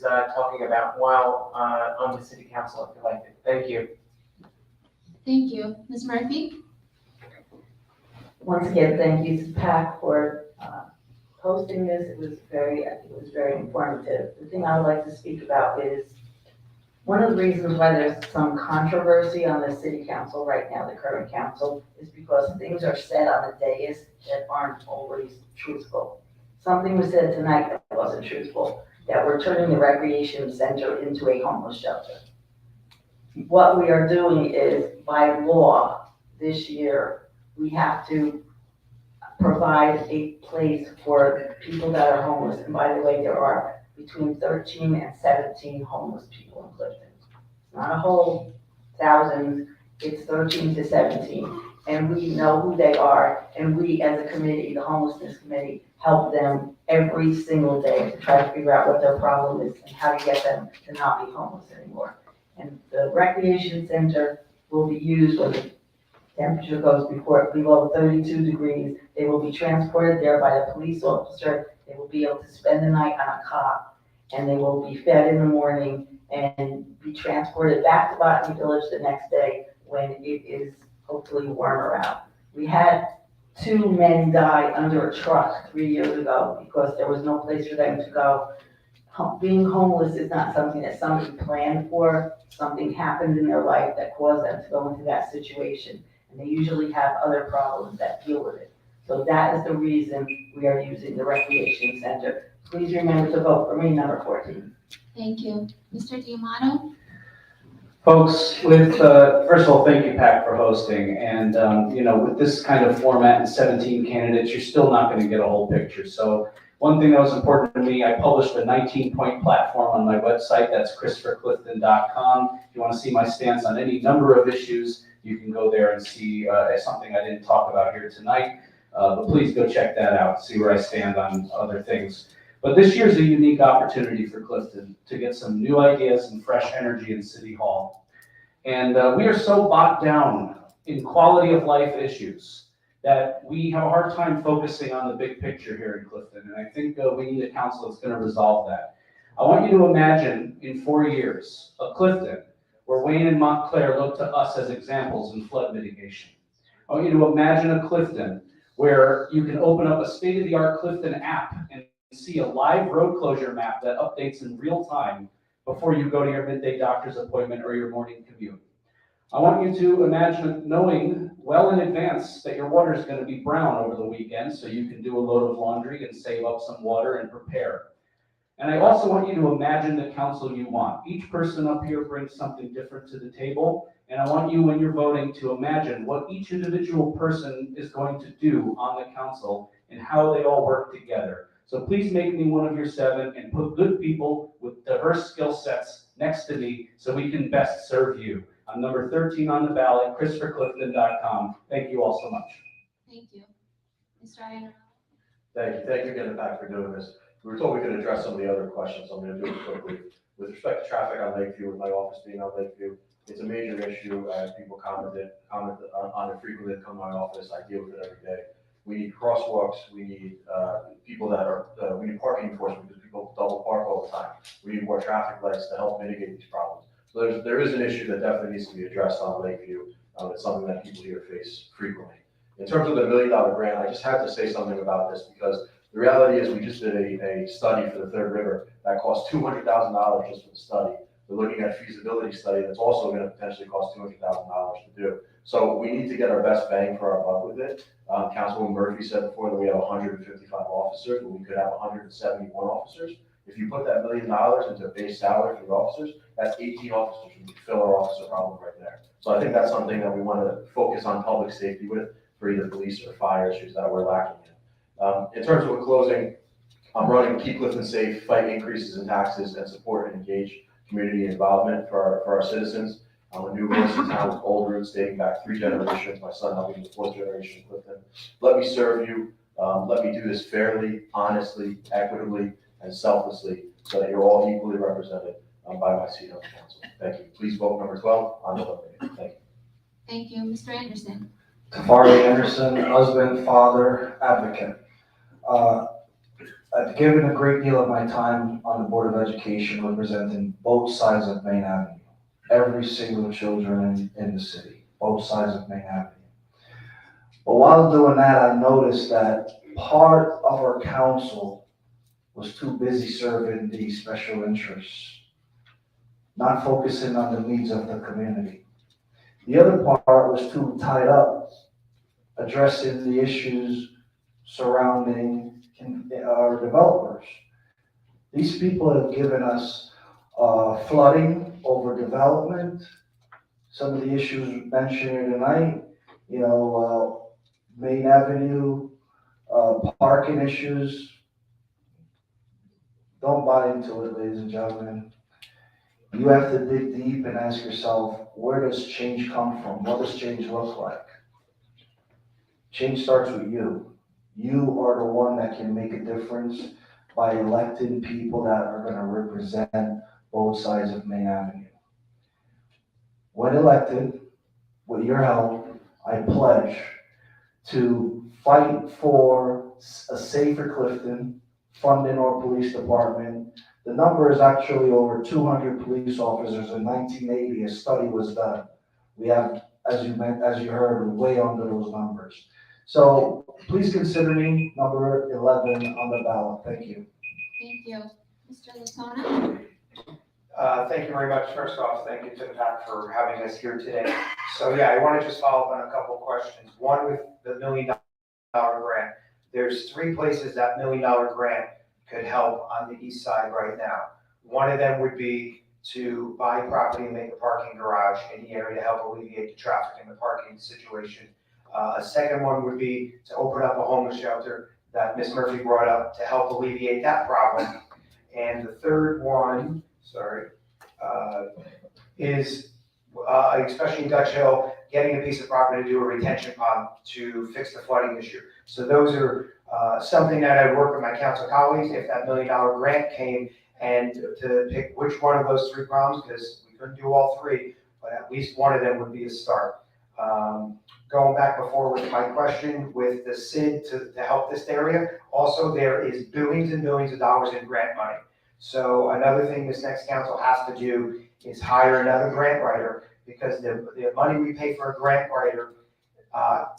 talking about while on the city council if elected. Thank you. Thank you. Ms. Murphy? Once again, thank you to PAC for hosting this. I think it was very informative. The thing I would like to speak about is one of the reasons why there's some controversy on the city council right now, the current council, is because things are said on the dais that aren't always truthful. Something was said tonight that wasn't truthful, that we're turning the recreation center into a homeless shelter. What we are doing is, by law, this year, we have to provide a place for people that are homeless. And by the way, there are between 13 and 17 homeless people in Clifton. It's not a whole thousand, it's 13 to 17. And we know who they are, and we as a committee, the homelessness committee, help them every single day to try to figure out what their problem is and how to get them to not be homeless anymore. And the recreation center will be used when the temperature goes below 32 degrees. They will be transported there by a police officer. They will be able to spend the night on a cot, and they will be fed in the morning and be transported back to Botany Village the next day when it is hopefully warmer out. We had 2 men die under a truck 3 years ago because there was no place for them to go. Being homeless is not something that somebody planned for. Something happened in their life that caused them to go into that situation. And they usually have other problems that deal with it. So that is the reason we are using the recreation center. Please remember to vote for me, number 14. Thank you. Mr. D'Amato? Folks, first of all, thank you, PAC, for hosting. And, with this kind of format and 17 candidates, you're still not going to get a whole picture. So one thing that was important to me, I published a 19-point platform on my website. That's christopherclifton.com. If you want to see my stance on any number of issues, you can go there and see something I didn't talk about here tonight. But please go check that out, see where I stand on other things. But this year's a unique opportunity for Clifton to get some new ideas and fresh energy in City Hall. And we are so bogged down in quality of life issues that we have a hard time focusing on the big picture here in Clifton. And I think we need a council that's going to resolve that. I want you to imagine in 4 years a Clifton where Wayne and Montclair look to us as examples in flood mitigation. I want you to imagine a Clifton where you can open up a state-of-the-art Clifton app and see a live road closure map that updates in real time before you go to your midday doctor's appointment or your morning commute. I want you to imagine knowing well in advance that your water is going to be brown over the weekend so you can do a load of laundry and save up some water and prepare. And I also want you to imagine the council you want. Each person up here brings something different to the table, and I want you, when you're voting, to imagine what each individual person is going to do on the council and how they all work together. So please make me one of your 7 and put good people with diverse skill sets next to me so we can best serve you. I'm number 13 on the ballot, christopherclifton.com. Thank you all so much. Thank you. Mr. Iannarello? Thank you again, PAC, for doing this. We were told we could address some of the other questions, so I'm going to do it quickly. With respect to traffic on Lakeview, with my office being on Lakeview, it's a major issue as people comment on it frequently that come to my office. I deal with it every day. We need crosswalks. We need people that are, we need parking enforcement because people double park all the time. We need more traffic lights to help mitigate these problems. So there is an issue that definitely needs to be addressed on Lakeview. It's something that people here face frequently. In terms of the $1 million grant, I just had to say something about this because the reality is we just did a study for the Third River that cost $200,000 just for the study. We're looking at a feasibility study that's also going to potentially cost $200,000 to do. So we need to get our best bang for our buck with it. Councilwoman Murphy said before that we have 155 officers, but we could have 171 officers. If you put that $1 million into a base salary for the officers, that's 18 officers. We could fill our officer problem right there. So I think that's something that we want to focus on public safety with for either police or fire issues that we're lacking in. In terms of a closing, I'm running Keep Clifton Safe, fight increases in taxes, and support and engage community involvement for our citizens. I'm a new voice in town with old roots dating back 3 generations. My son, I'll be the 4th generation in Clifton. Let me serve you. Let me do this fairly, honestly, equitably, and selflessly so that you're all equally represented by my seat on the council. Thank you. Please vote number 12 on the nomination. Thank you. Thank you. Mr. Anderson. Tafari Anderson, husband, father, advocate. I've given a great deal of my time on the Board of Education representing both sides of Main Avenue. Every single children in the city, both sides of Main Avenue. But while doing that, I noticed that part of our council was too busy serving the special interests, not focusing on the needs of the community. The other part was too tied up addressing the issues surrounding our developers. These people have given us flooding, overdevelopment, some of the issues mentioned here tonight, Main Avenue, parking issues. Don't buy into it, ladies and gentlemen. You have to dig deep and ask yourself, where does change come from? What does change look like? Change starts with you. You are the one that can make a difference by electing people that are going to represent both sides of Main Avenue. When elected, with your help, I pledge to fight for a safer Clifton, funding our police department. The number is actually over 200 police officers. In 1980, a study was done. We have, as you heard, way under those numbers. So please consider me number 11 on the ballot. Thank you. Thank you. Mr. Latona. Thank you very much. First off, thank you to the PAC for having us here today. So yeah, I want to just follow up on a couple of questions. One with the $1 million grant. There's 3 places that $1 million grant could help on the east side right now. One of them would be to buy property and make a parking garage in the area to help alleviate the traffic and the parking situation. A second one would be to open up a homeless shelter that Ms. Murphy brought up to help alleviate that problem. And the third one, is especially in Dutch Hill, getting a piece of property to do a retention pond to fix the flooding issue. So those are something that I'd work with my council colleagues if that $1 million grant came, and to pick which one of those 3 problems, because we couldn't do all 3, but at least one of them would be a start. Going back before with my question with the SID to help this area, also there is billions and billions of dollars in grant money. So another thing this next council has to do is hire another grant writer, because the money we pay for a grant writer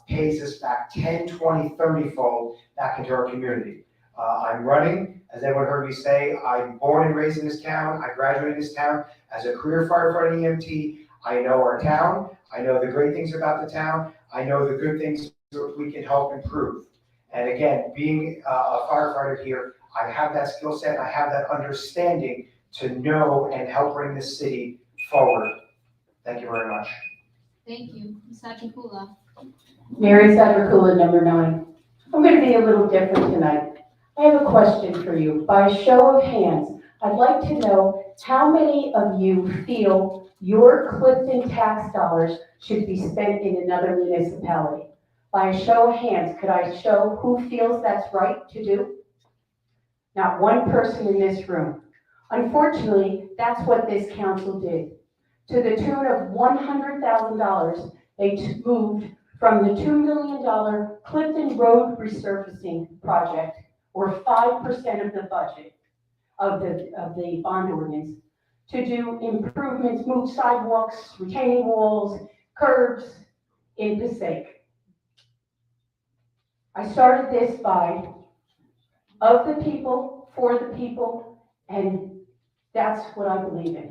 pays us back 10, 20, 30-fold back into our community. I'm running, as everyone heard me say, I'm born and raised in this town. I graduated in this town as a career firefighter EMT. I know our town. I know the great things about the town. I know the good things that we can help improve. And again, being a firefighter here, I have that skill set. I have that understanding to know and help bring this city forward. Thank you very much. Thank you. Ms. Sajapula. Mary Sadrakula, number 9. I'm going to be a little different tonight. I have a question for you. By a show of hands, I'd like to know how many of you feel your Clifton tax dollars should be spent in another municipality? By a show of hands, could I show who feels that's right to do? Not one person in this room. Unfortunately, that's what this council did. To the tune of $100,000, they moved from the $2 million Clifton Road resurfacing project, or 5% of the budget of the bond ordinance, to do improvements, move sidewalks, retaining walls, curbs in Passaic. I started this by of the people, for the people, and that's what I believe in.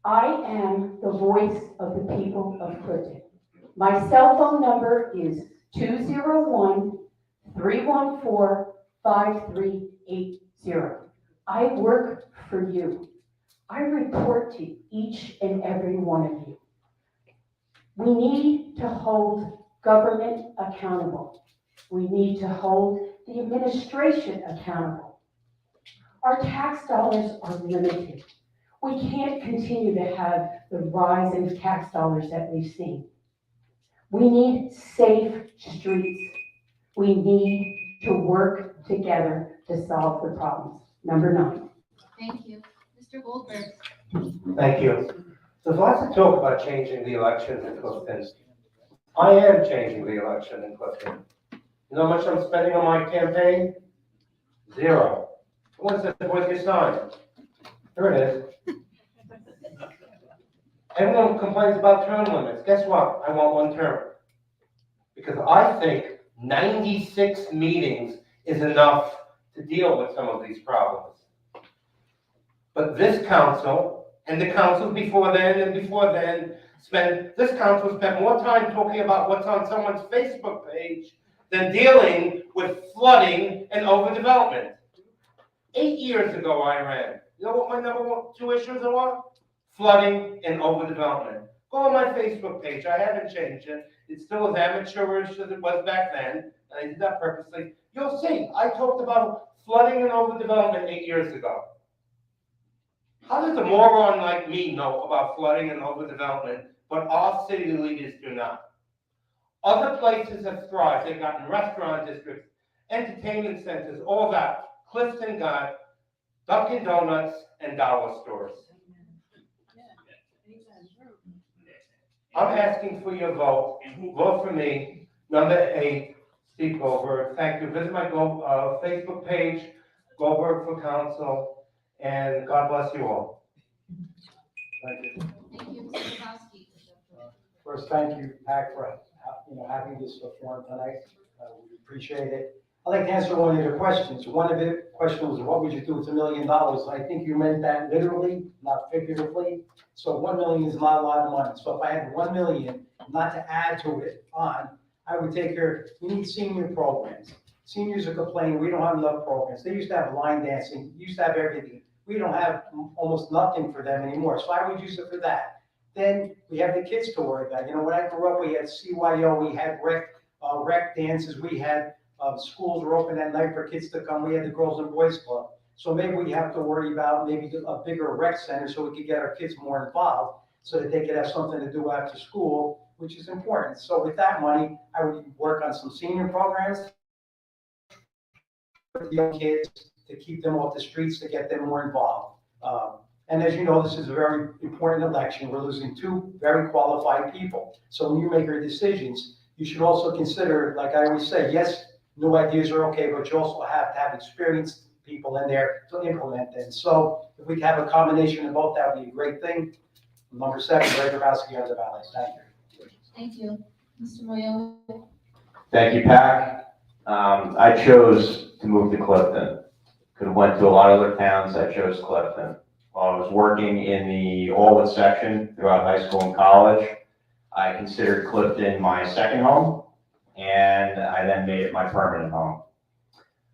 I am the voice of the people of Clifton. My cell phone number is 201-314-5380. I work for you. I report to each and every one of you. We need to hold government accountable. We need to hold the administration accountable. Our tax dollars are limited. We can't continue to have the rise in tax dollars that we've seen. We need safe streets. We need to work together to solve the problems. Number 9. Thank you. Mr. Goldberg. Thank you. There's lots of talk about changing the election in Clifton. I am changing the election in Clifton. You know how much I'm spending on my campaign? 0. What's the your sign? Here it is. Everyone complains about term limits. Guess what? I want 1 term. Because I think 96 meetings is enough to deal with some of these problems. But this council, and the councils before then and before then, this council spent more time talking about what's on someone's Facebook page than dealing with flooding and overdevelopment. 8 years ago I ran. You know what my number 2 issues are? Flooding and overdevelopment. Go on my Facebook page. I haven't changed it. It's still as amateurish as it was back then, and I did that purposely. You'll see, I talked about flooding and overdevelopment 8 years ago. How does a moron like me know about flooding and overdevelopment, but our city leaders do not? Other places have thrived. They've gotten restaurant districts, entertainment centers, all that. Clifton got Dunkin' Donuts and dollar stores. I'm asking for your vote. Vote for me. Number 8, Steve Goldberg. Thank you. Visit my Facebook page, Goldberg for Council, and God bless you all. Thank you. Thank you, Mr. Kozlowski. First, thank you, Pat, for having this forum tonight. We appreciate it. I'd like to answer one of your questions. One of the questions was, what would you do with $1 million? I think you meant that literally, not figuratively. So 1 million is not a lot of money. So if I had 1 million, not to add to it I would take care, we need senior programs. Seniors are complaining, we don't have enough programs. They used to have line dancing, used to have everything. We don't have almost nothing for them anymore. So I would use it for that. Then we have the kids to worry about. You know, when I grew up, we had CYO, we had rec dances, we had schools were open at night for kids to come. We had the Girls and Boys Club. So maybe we have to worry about maybe a bigger rec center so we could get our kids more involved so that they could have something to do after school, which is important. So with that money, I would work on some senior programs for the young kids to keep them off the streets, to get them more involved. And as you know, this is a very important election. We're losing 2 very qualified people. So when you make your decisions, you should also consider, like I always say, yes, new ideas are okay, but you also have to have experienced people in there to implement them. So if we can have a combination of both, that would be a great thing. Number 7, Ray Grabowski on the ballot. Thank you. Thank you. Mr. Moyo. Thank you, Pac. I chose to move to Clifton. Could have went to a lot of other towns. I chose Clifton. While I was working in the Allwood section throughout high school and college, I considered Clifton my second home, and I then made it my permanent home.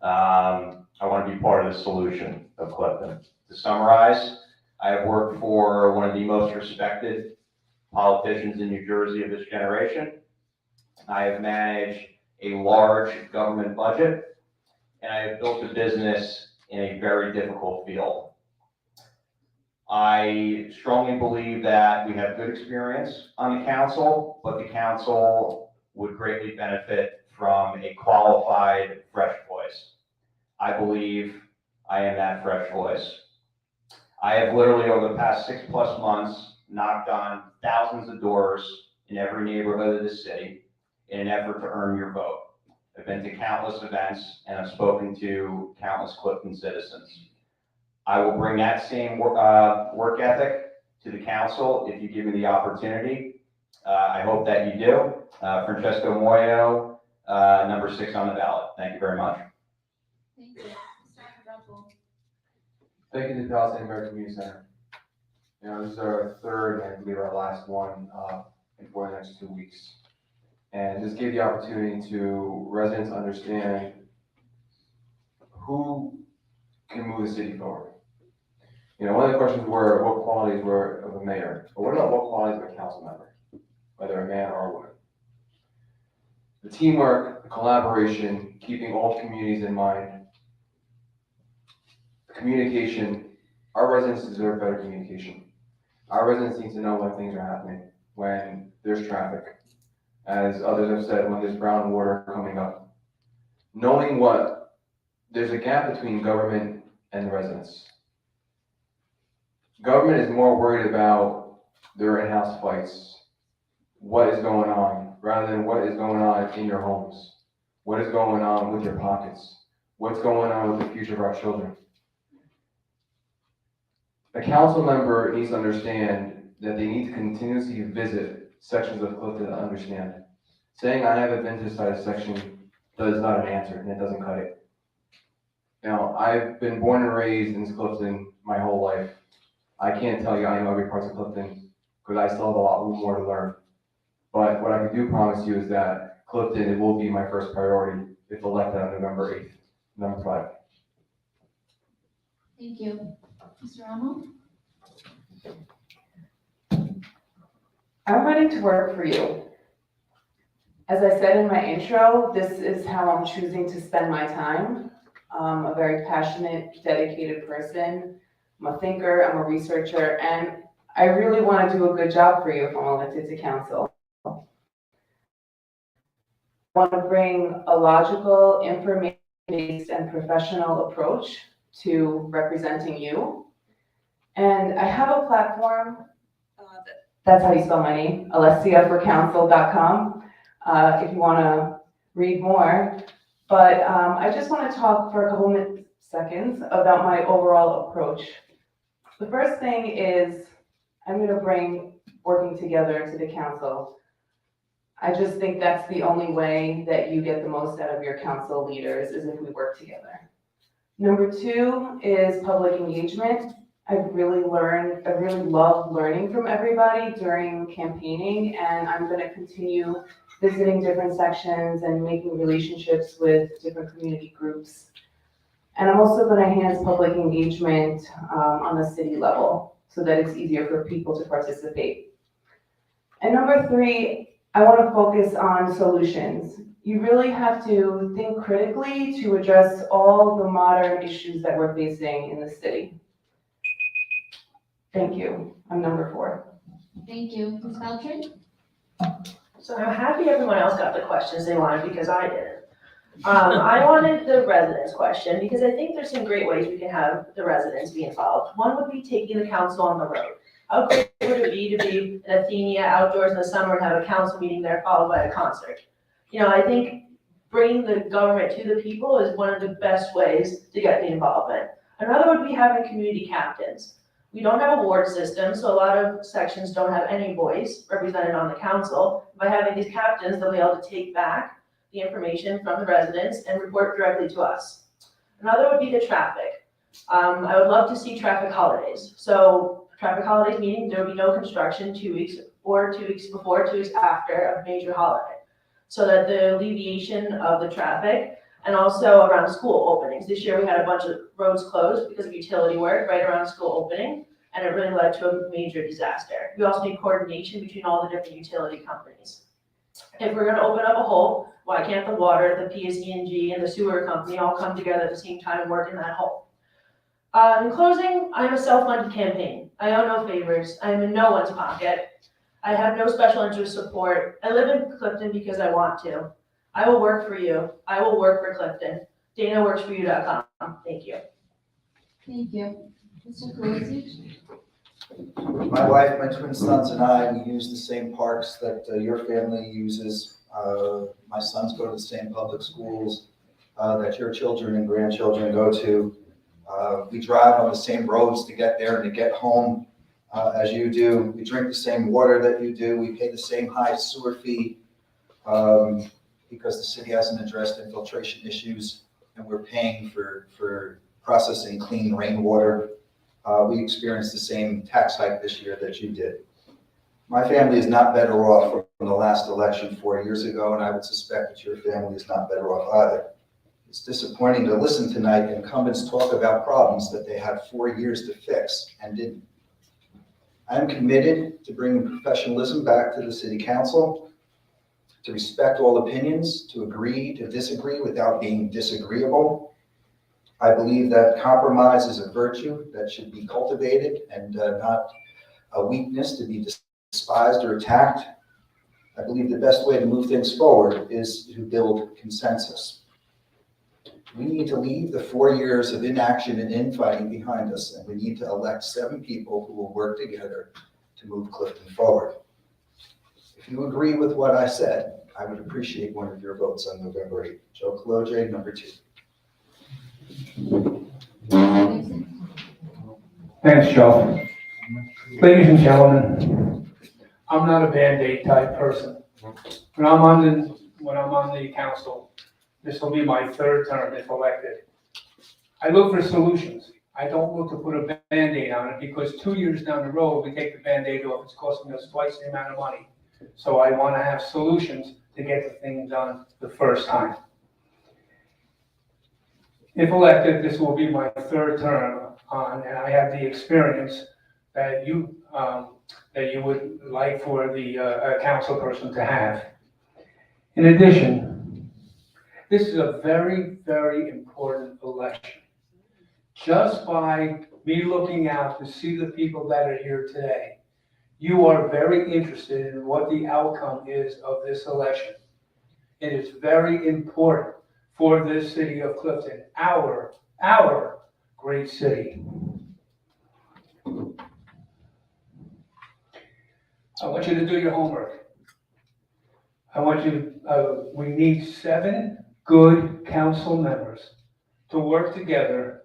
I want to be part of the solution of Clifton. To summarize, I have worked for one of the most respected politicians in New Jersey of this generation. I have managed a large government budget, and I have built a business in a very difficult field. I strongly believe that we have good experience on the council, but the council would greatly benefit from a qualified, fresh voice. I believe I am that fresh voice. I have literally, over the past 6+ months, knocked on thousands of doors in every neighborhood of the city in an effort to earn your vote. I've been to countless events, and I've spoken to countless Clifton citizens. I will bring that same work ethic to the council if you give me the opportunity. I hope that you do. Francesco Moyo, number 6 on the ballot. Thank you very much. Thank you. Mr. Russell. Thank you to the Palestine American Community Center. You know, this is our 3rd and I believe our last one for the next 2 weeks. And this gave the opportunity to residents understand who can move the city forward. You know, one of the questions were what qualities were of a mayor, but what about what qualities of a council member, whether a man or a woman? The teamwork, the collaboration, keeping all communities in mind, the communication, Our residents deserve better communication. Our residents need to know when things are happening, when there's traffic. As others have said, when there's brown water coming up. Knowing there's a gap between government and the residents. Government is more worried about their in-house fights, what is going on, rather than what is going on in your homes, what is going on with your pockets, what's going on with the future of our children. A council member needs to understand that they need to continuously visit sections of Clifton to understand. Saying I haven't been to this side of section is not an answer, and it doesn't cut it. Now, I've been born and raised in Clifton my whole life. I can't tell you I know every part of Clifton, because I still have a lot more to learn. But what I can do promise you is that Clifton, it will be my first priority if elected on November 8th, number 5. Thank you. Mr. Ramo? I'm ready to work for you. As I said in my intro, this is how I'm choosing to spend my time. I'm a very passionate, dedicated person. I'm a thinker, I'm a researcher, and I really want to do a good job for you if I'm elected to council. I want to bring a logical, information-based, and professional approach to representing you. And I have a platform, that's how you spell my name, alessiaforcouncil.com, if you want to read more. But I just want to talk for a couple seconds about my overall approach. The first thing is I'm going to bring working together to the council. I just think that's the only way that you get the most out of your council leaders is if we work together. Number 2 is public engagement. I've really loved learning from everybody during campaigning, and I'm going to continue visiting different sections and making relationships with different community groups. And I'm also going to enhance public engagement on the city level so that it's easier for people to participate. And number 3, I want to focus on solutions. You really have to think critically to address all the modern issues that we're facing in the city. Thank you. I'm number 4. Thank you. Ms. Beltran? So I'm happy everyone else got the questions they wanted because I didn't. I wanted the residents question because I think there's some great ways we can have the residents be involved. One would be taking the council on the road. How great would it be to be in Athenia outdoors in the summer and have a council meeting there followed by a concert? You know, I think bringing the government to the people is one of the best ways to get the involvement. Another would be having community captains. We don't have a ward system, so a lot of sections don't have any voice represented on the council. By having these captains, they'll be able to take back the information from the residents and report directly to us. Another would be the traffic. I would love to see traffic holidays. So traffic holidays meaning there would be no construction 2 weeks or 2 weeks before, 2 weeks after a major holiday. So that the alleviation of the traffic and also around school openings. This year we had a bunch of roads closed because of utility work right around school opening, and it really led to a major disaster. We also need coordination between all the different utility companies. If we're gonna open up a hole, why can't the water, the PSE&G, and the sewer company all come together at the same time and work in that hole? In closing, I'm a self-funded campaign. I owe no favors. I am in no one's pocket. I have no special interest support. I live in Clifton because I want to. I will work for you. I will work for Clifton. DanaWorksForYou.com. Thank you. Thank you. Mr. Kulisic? My wife, my twin sons, and I, we use the same parks that your family uses. My sons go to the same public schools that your children and grandchildren go to. We drive on the same roads to get there and to get home as you do. We drink the same water that you do. We pay the same high sewer fee because the city hasn't addressed infiltration issues, and we're paying for processing clean rainwater. We experienced the same tax hike this year that you did. My family is not better off from the last election 4 years ago, and I would suspect that your family is not better off either. It's disappointing to listen tonight incumbents talk about problems that they had 4 years to fix and didn't. I am committed to bringing professionalism back to the city council, to respect all opinions, to agree to disagree without being disagreeable, I believe that compromise is a virtue that should be cultivated and not a weakness to be despised or attacked. I believe the best way to move things forward is to build consensus. We need to leave the 4 years of inaction and infighting behind us, and we need to elect 7 people who will work together to move Clifton forward. If you agree with what I said, I would appreciate one of your votes on November 8th. Joe Kaloje, number 2. Thanks, Joe. Ladies and gentlemen, I'm not a Band-Aid type person. When I'm on the council, this will be my 3rd term if elected. I look for solutions. I don't look to put a Band-Aid on it because 2 years down the road, we take the Band-Aid off, it's costing us twice the amount of money. So I want to have solutions to get the thing done the first time. If elected, this will be my 3rd term on, and I have the experience that you would like for the council person to have. In addition, this is a very, very important election. Just by me looking out to see the people that are here today, you are very interested in what the outcome is of this election. It is very important for this city of Clifton, our great city. I want you to do your homework. We need 7 good council members to work together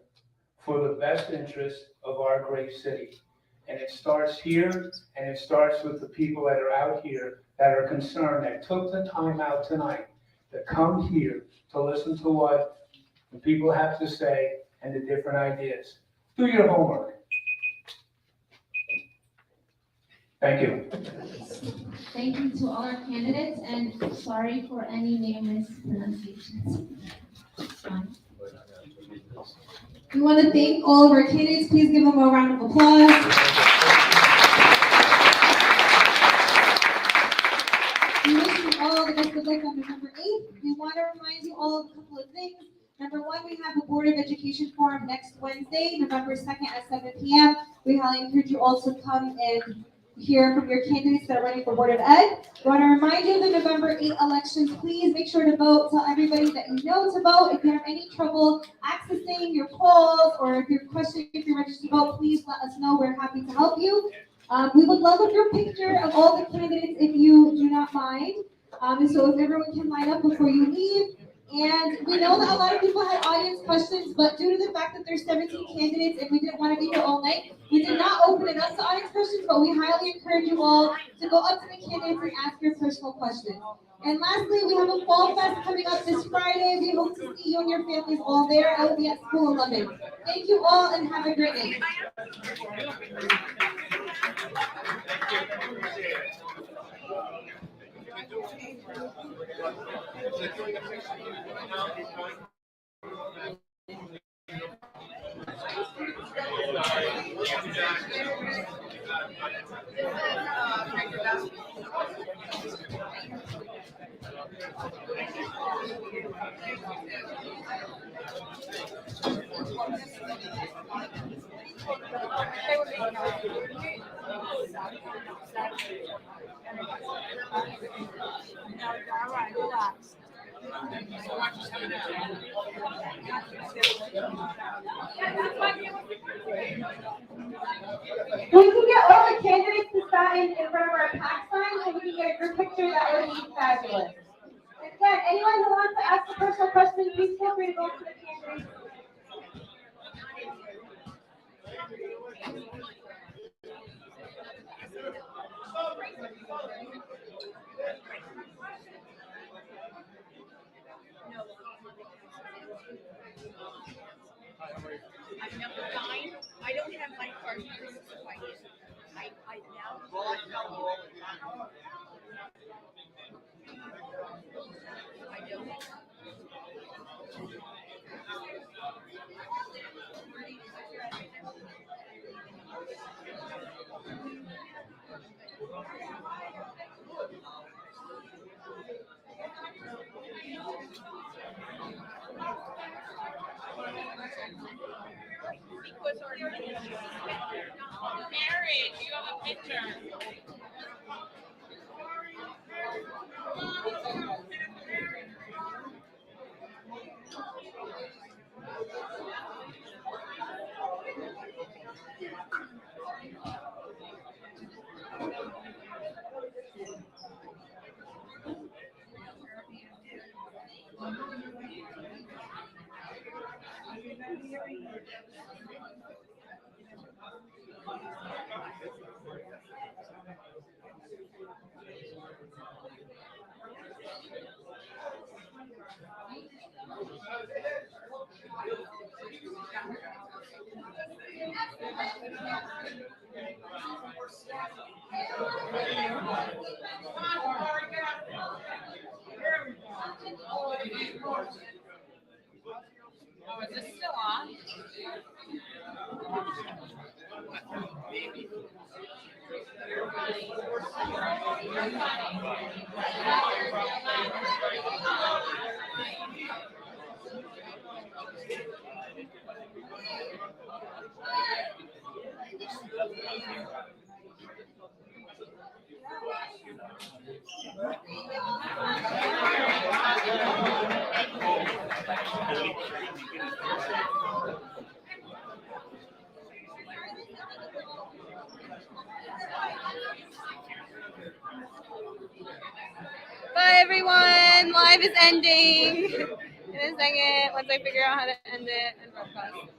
for the best interest of our great city. And it starts here, and it starts with the people that are out here that are concerned, that took the time out tonight to come here to listen to what the people have to say and the different ideas. Do your homework. Thank you. Thank you to all our candidates, and sorry for any name mispronunciations. We want to thank all of our candidates. Please give them a round of applause. We wish you all the best of luck on November 8th. We want to remind you all of a couple of things. Number 1, we have a Board of Education forum next Wednesday, November 2nd at 7 p.m. We highly encourage you all to come and hear from your candidates that are running for Board of Ed. We want to remind you of the November 8 elections. Please make sure to vote. Tell everybody that you know to vote. If you have any trouble accessing your polls or if you're questioning if you're registered to vote, please let us know. We're happy to help you. We would love a group picture of all the candidates if you do not mind. So if everyone can line up before you leave. And we know that a lot of people had audience questions, but due to the fact that there's 17 candidates and we didn't want to be here all night, we did not open it up to audience questions, but we highly encourage you all to go up to the candidates and ask your personal questions. And lastly, we have a Fall Fest coming up this Friday. We hope to see you and your families all there. I will be at School 11. Thank you all and have a great night. We can get all the candidates to sign in front of our pack sign so we can get a group picture. That would be fabulous. And again, anyone who wants to ask a personal question, please feel free to go to the candidates. I'm number 9. I don't have my card here, so I now. I don't. Bye everyone, live is ending in a second once I figure out how to end it and broadcast.